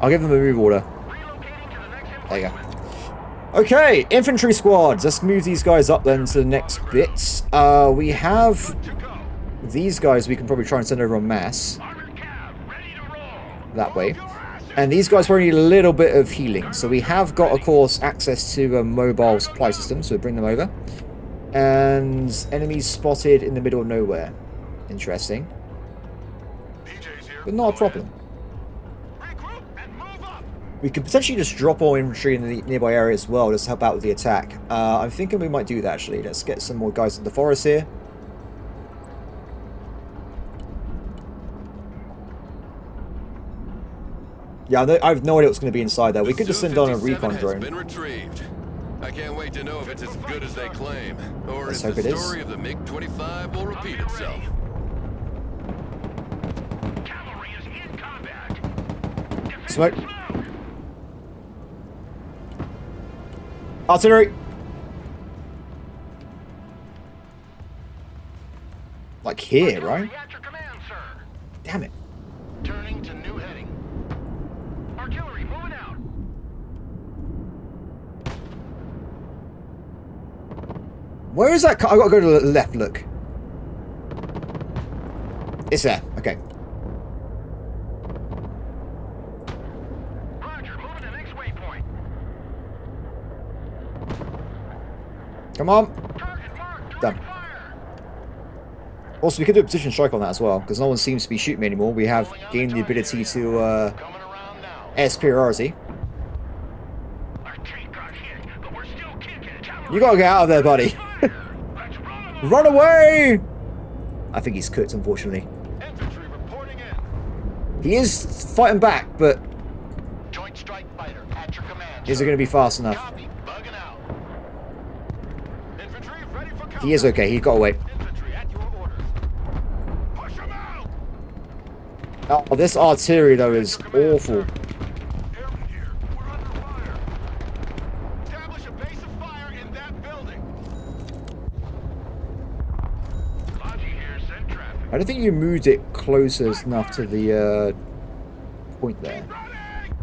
I'll give them a move order. Relocating to the next There you emplacement. go. Okay, infantry squads. Let's move these guys up then to the next bits. We have To go. these guys we can probably try and send over en masse Armored cab, ready to roll. that way. And these guys probably need a little bit of healing. So we have got, of course, access to a mobile supply system, so we'll bring them over. And enemies spotted in the middle of nowhere. Interesting. PJ's here. But not a problem. Regroup and move up. We could potentially just drop all infantry in the nearby area as well, just to help out with the attack. I'm thinking we might do that, actually. Let's get some more guys in the forest here. Yeah, I have no idea what's going to be inside there. We could just send on a recon Has drone. been retrieved. I can't wait to know if it's as good as they claim, or Let's if hope the it is. story of the MiG-25 will repeat itself. Cavalry is in combat. Smoke. Artillery. Like here, right? At your command, sir. Damn it. Turning to new heading. Artillery moving out. Where is that? I gotta go to the left, look. It's there. Okay. Roger, moving to next waypoint. Come on. Target marked. Done. Direct fire. Also, we could do a position strike on that as well, because no one seems to be shooting me anymore. We have gained the ability to Coming around now. air superiority. Our tank got hit, but we're still kicking. Cavalry You gotta get out of there, buddy. fire. Let's run. Run away! I think he's cooked, unfortunately. Infantry reporting in. He is fighting back, but Joint strike fighter at your command. is it sir. going to be fast enough? Copy. Bugging out. He is okay. He got away. Infantry at your orders. Push 'em out! Oh, this artillery though is awful. Airman here. We're under fire. Establish a base of fire in that building. Logi here. Send traffic. I don't think you moved it closer enough to the point there. Running!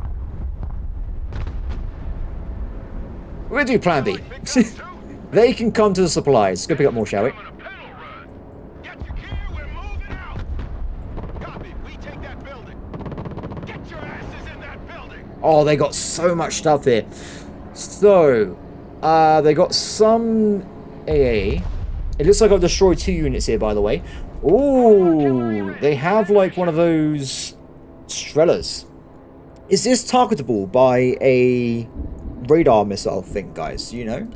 We're gonna do plan B. They can come to the supplies. Let's go pick up more, shall we? On a pedal run. Get your gear. We're moving out. Copy. We take that building. Get your asses in that building. Oh, they got so much stuff here. So, they got some AA. It looks like I've destroyed 2 units here, by the way. Ooh, they have like one of those Strellas. Is this targetable by a radar missile thing, guys? Do you know?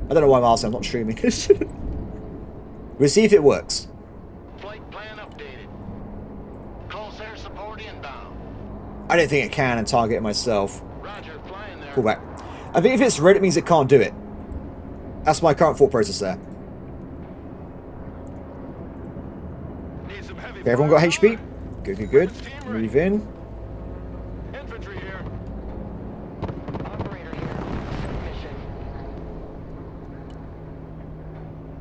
I don't know why I'm asking. I'm not streaming this. We'll see if it works. Flight plan updated. Call center support inbound. I don't think it can and target it myself. Roger, flying there. Pull back. I think if it's red, it means it can't do it. That's my current thought process there. Need some heavy Okay, everyone got fire. HP? Good, good, good. Move in. Infantry here. Operator here. Mission.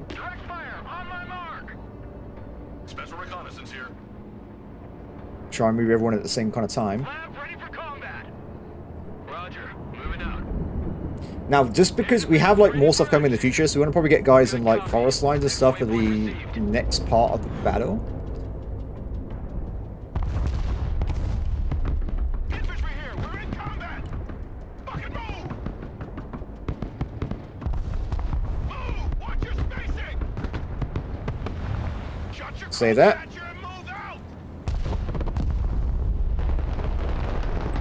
Direct fire on my mark. Special reconnaissance here. Try and move everyone at the same kind of time. Lab ready for combat. Roger, moving out. Now, just because we have like more stuff coming in the future, so we want to probably get guys in like forest lines and stuff for the next part of the battle. Infantry here. We're in combat. Fucking move. Move. Watch your spacing. Shut your Say that. crosshatcher and move out.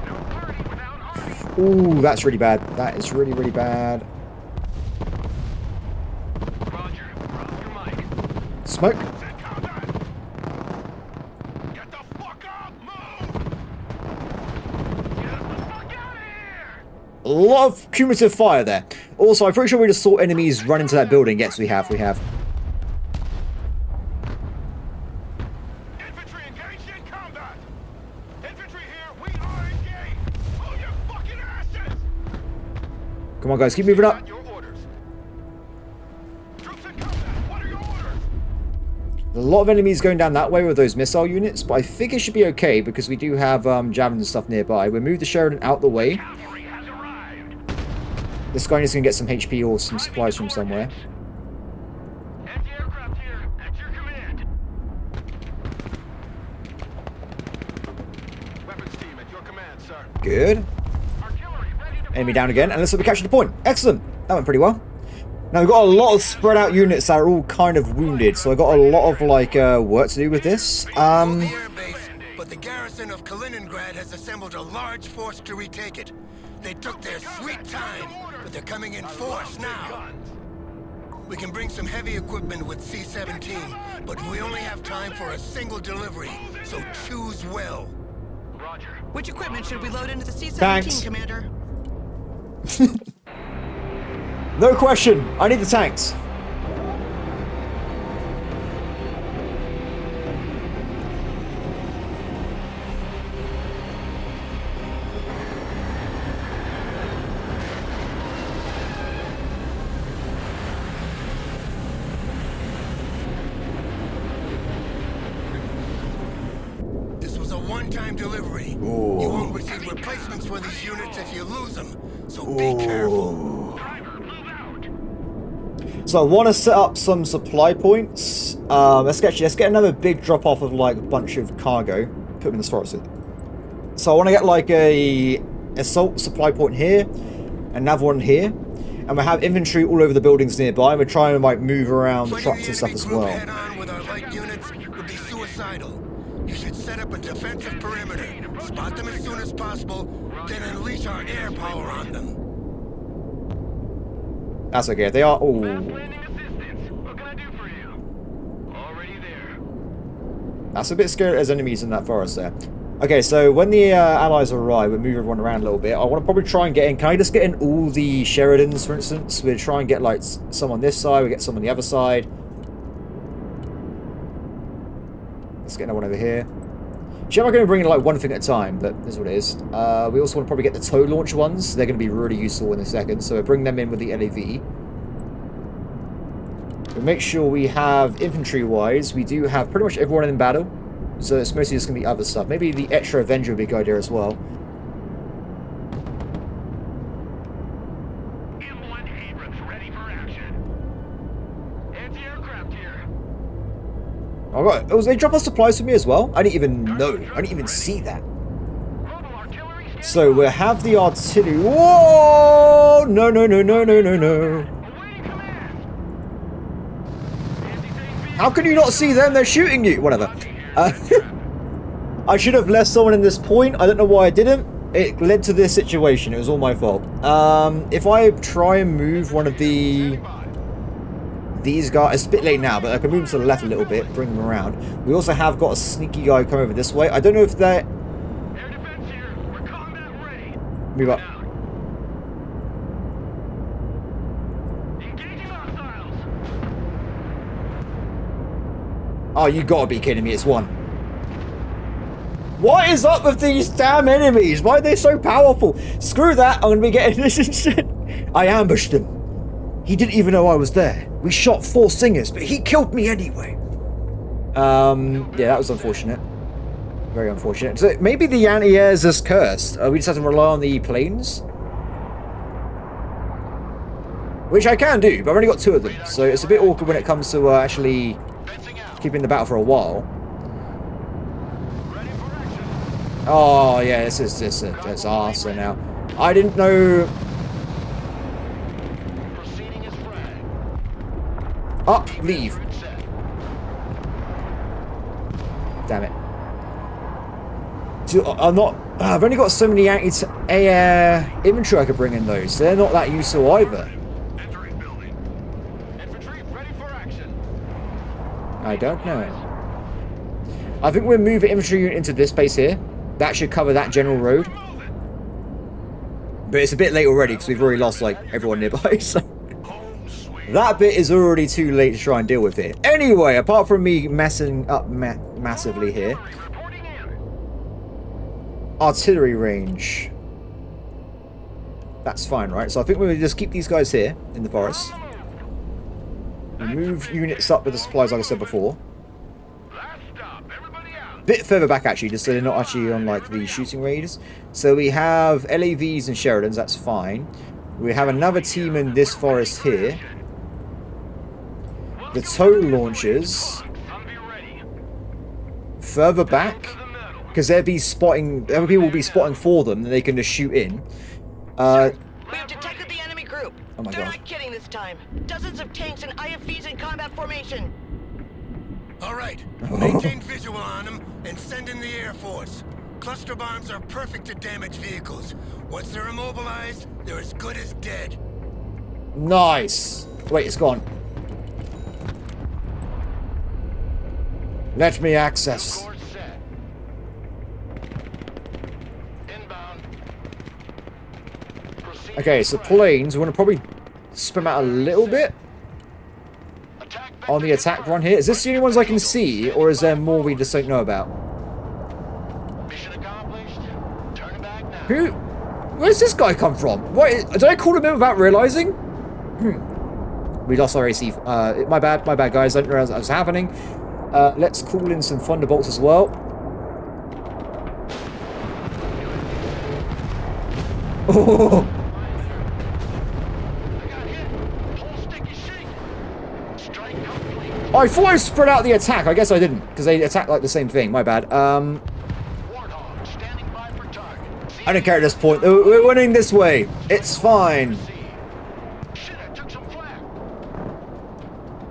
No party without army. Ooh, that's really bad. That is really, really bad. Roger. Drop your mic. Smoke. Set combat. Get the fuck up. Move. Get us the fuck out of here. A lot of cumulative fire there. Also, I'm pretty sure we just saw enemies run into that building. Yes, we have. We have. Infantry engaged in combat. Infantry here. We are engaged. Move your fucking asses. Come on, guys. Keep moving up. Got your orders. Troops in combat. What are your orders? A lot of enemies going down that way with those missile units, but I think it should be okay because we do have javelins and stuff nearby. We'll move the Sheridan out the way. Cavalry has arrived. This guy is going to get some HP or some supplies from somewhere. Anti-aircraft here. At your command. Weapons team at your command, sir. Good. Artillery ready to Enemy down again, and let's hope we capture the point. Excellent. That went pretty well. Now we've got a lot of spread out units that are all kind of wounded, so I got a lot of like work to do with this. The airbase, but the garrison of Kaliningrad has assembled a large force to retake it. They took their sweet time, but they're coming in force now. We can bring some heavy equipment with C-17, but we only have time for a single delivery, so choose well. Roger. Which equipment should we load into the C-17, Thanks. Commander? No question. I need the tanks. This was a one-time delivery. You won't receive replacements for these units if you lose them, so be careful. Driver, move out. So I want to set up some supply points. Let's get another big drop off of like a bunch of cargo. Put them in this forest. So I want to get like a assault supply point here, another one here, and we have infantry all over the buildings nearby. And we're trying to like move around Fighting trucks the and stuff enemy as group well. head-on with our light units would be suicidal. You should set up a defensive perimeter, spot them as soon as possible, then unleash our air power on them. That's okay. They are. Oh, Landing assistance. What can I do for you? Already there. that's a bit scary. There's enemies in that forest there. Okay, so when the allies arrive, we move everyone around a little bit. I want to probably try and get in. Can I just get in all the Sheridans, for instance? We'll try and get like some on this side. We get some on the other side. Let's get another one over here. Actually, I'm going to bring in like one thing at a time, but this is what it is. We also want to probably get the tow launch ones. They're going to be really useful in a second. So we'll bring them in with the LAV. We'll make sure we have infantry-wise. We do have pretty much everyone in battle. So it's mostly just going to be other stuff. Maybe the extra Avenger would be a good idea as well. M1 Abrams ready for action. Anti-aircraft here. Alright, they drop off supplies for me as well? I didn't even know. I didn't even see that. Mobile artillery standing So we'll have the artillery. Whoa! No, no, no, no, no, no, no. awaiting command. Anti-tank How can you not see them? They're shooting you. Whatever. I should have left someone in this point. I don't know why I didn't. It led to this situation. It was all my fault. If I try and move one of these guys, it's a bit late now, but I can move them to the left a little bit, bring them around. We also have got a sneaky guy come over this way. I don't know if they're... Air defense here. We're combat ready. Move up. Down. Engaging hostiles. Oh, you gotta be kidding me. It's one. What is up with these damn enemies? Why are they so powerful? Screw that. I'm gonna be getting this instead. I ambushed him. He didn't even know I was there. We shot 4 singers, but he killed me anyway. Yeah, that was unfortunate. Very unfortunate. So maybe the anti-airs is cursed. We just have to rely on the planes. Which I can do, but I've only got 2 of them. So it's a bit awkward when it comes to actually keeping the battle for a while. Ready for action. Oh, yeah, this is just a disaster now. I didn't know... Proceeding as frag. Up, leave. Grid set. Damn it. I'm not... I've only got so many anti-air infantry I could bring in those. They're not that useful either. Entering building. Infantry ready for action. I don't know. I think we'll move the infantry unit into this base here. That should cover that general road. But it's a bit late already because we've already lost like everyone nearby. So Home sweet. that bit is already too late to try and deal with it. Anyway, apart from me messing up massively here, Reporting in. artillery range. That's fine, right? So I think we'll just keep these guys here in the forest. We move units up with the supplies like I said before. Last stop. Everybody out. Bit further back actually, just so they're not actually on like the shooting ranges. So we have LAVs and Sheridans, that's fine. We have another team in this forest here. The tow launchers Sunby ready. further back, To the middle. because they'll be spotting, other people will be spotting for them, and they can just shoot in. We have detected the enemy group. Oh my They're God. not kidding this time. Dozens of tanks and IFVs in combat formation. All right, maintain visual on them and send in the Air Force. Cluster bombs are perfect to damage vehicles. Once they're immobilized, they're as good as dead. Nice. Wait, it's gone. Let me access. Course set. Inbound. Proceed. Okay, so planes, we want to probably spread them out a little bit Attack on the attack run here. Is this the only ones I can see, or is there more we just don't know about? Mission accomplished. Turn back now. Who? Where's this guy come from? What? Did I call him in without realizing? We lost our AC. My bad, guys. I didn't realize that was happening. Let's call in some Thunderbolts as well. Oh, I got hit. Whole stick is shaking. Strike complete. I thought I spread out the attack. I guess I didn't, because they attacked like the same thing. My bad. Warthog standing by for target. I don't care at this point. We're winning this way. It's fine. Shit, I took some flak.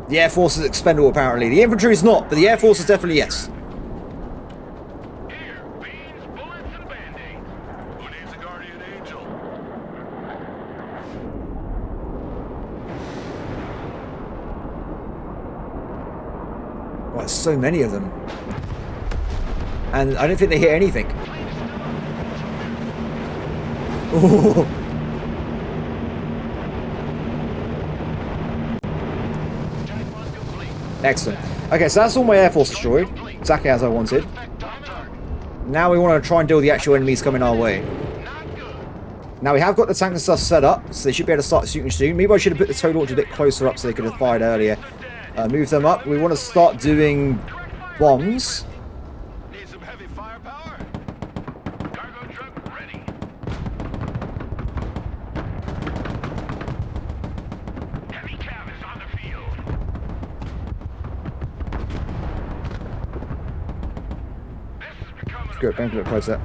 The Air Force is expendable, apparently. The infantry is not, but the Air Force is definitely yes. Here, beans, bullets, and band-aids. Who needs a guardian angel? Oh, there's so many of them. And I don't think they hit anything. Ooh. Excellent. Okay, so that's all my Air Force destroyed. Exactly as I wanted. Now we want to try and deal with the actual enemies coming our way. Now we have got the tank and stuff set up, so they should be able to start shooting soon. Maybe I should have put the tow launcher a bit closer up so they could have fired earlier. Move them up. We want to start doing bombs. Need some heavy firepower? Cargo truck ready. Heavy cav is on the field. This is becoming Good, don't get closer.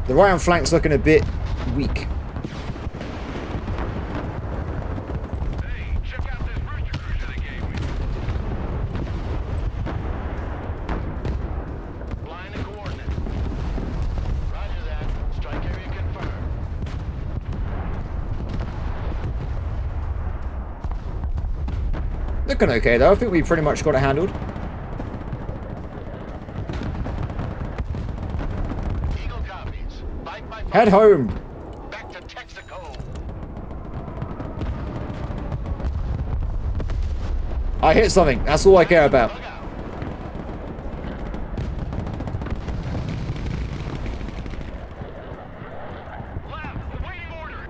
The right-hand flank's looking a bit weak. Hey, check out this rooster cruiser they gave me. Line and coordinates. Roger that. Strike area confirmed. Looking okay though. I think we pretty much got it handled. Eagle copies. Bite by Head home. back to Texaco. I hit something. That's all I care about. Look out. Left, awaiting order.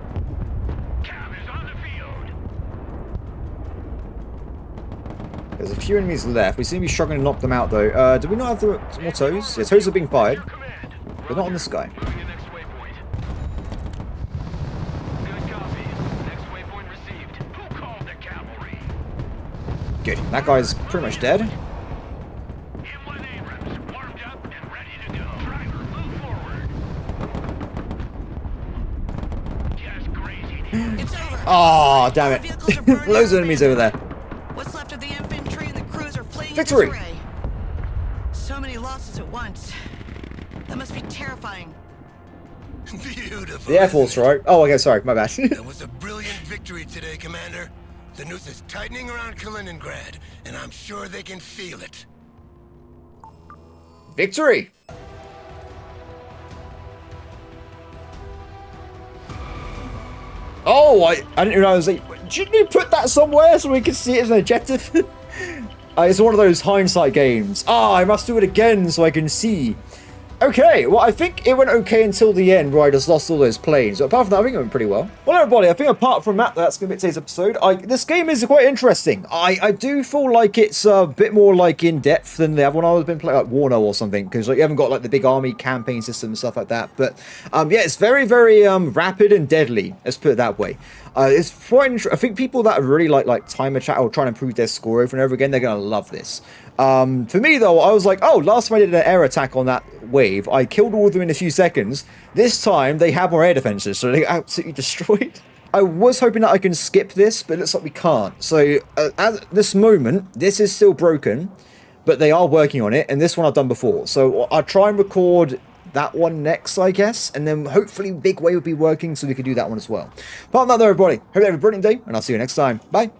Cav is on the field. There's a few enemies left. We seem to be struggling to knock them out though. Do we not have the more toes? Yeah, toes are being fired. Command. But not on this guy. Moving to next waypoint. Good copy. Next waypoint received. Who called the cavalry? Good. That guy's pretty much dead. Inland Abrams, warmed up and ready to go. Driver, move forward. Just crazy. It's over. Oh, damn Our it. vehicles are burning Loads of and enemies over there. What's left of the infantry and the crews are fleeing Victory! disarray. So many losses at once. That must be terrifying. Beautiful. The Air Force, right? Oh, okay, sorry. My bad. That was a brilliant victory today, Commander. The noose is tightening around Kaliningrad, and I'm sure they can feel it. Victory! Oh, I didn't realize. Shouldn't you put that somewhere so we can see it as an objective? It's one of those hindsight games. I must do it again so I can see. Okay, well, I think it went okay until the end where I just lost all those planes. But apart from that, I think it went pretty well. Well, everybody, I think apart from that, that's going to be today's episode. This game is quite interesting. I do feel like it's a bit more like in-depth than the other one I've been playing, like Warno or something, because like, you haven't got like the big army campaign system and stuff like that. But yeah, it's very, very rapid and deadly, let's put it that way. It's quite I think people that really like timer chat or trying to improve their score over and over again, they're going to love this. For me though, I was like, oh, last time I did an air attack on that wave, I killed all of them in a few seconds. This time they have more air defenses, so they got absolutely destroyed. I was hoping that I can skip this, but it looks like we can't. So at this moment, this is still broken, but they are working on it, and this one I've done before. So I'll try and record that one next, I guess, and then hopefully Big Wave will be working so we can do that one as well. Apart from that though, everybody, hope you have a brilliant day, and I'll see you next time. Bye.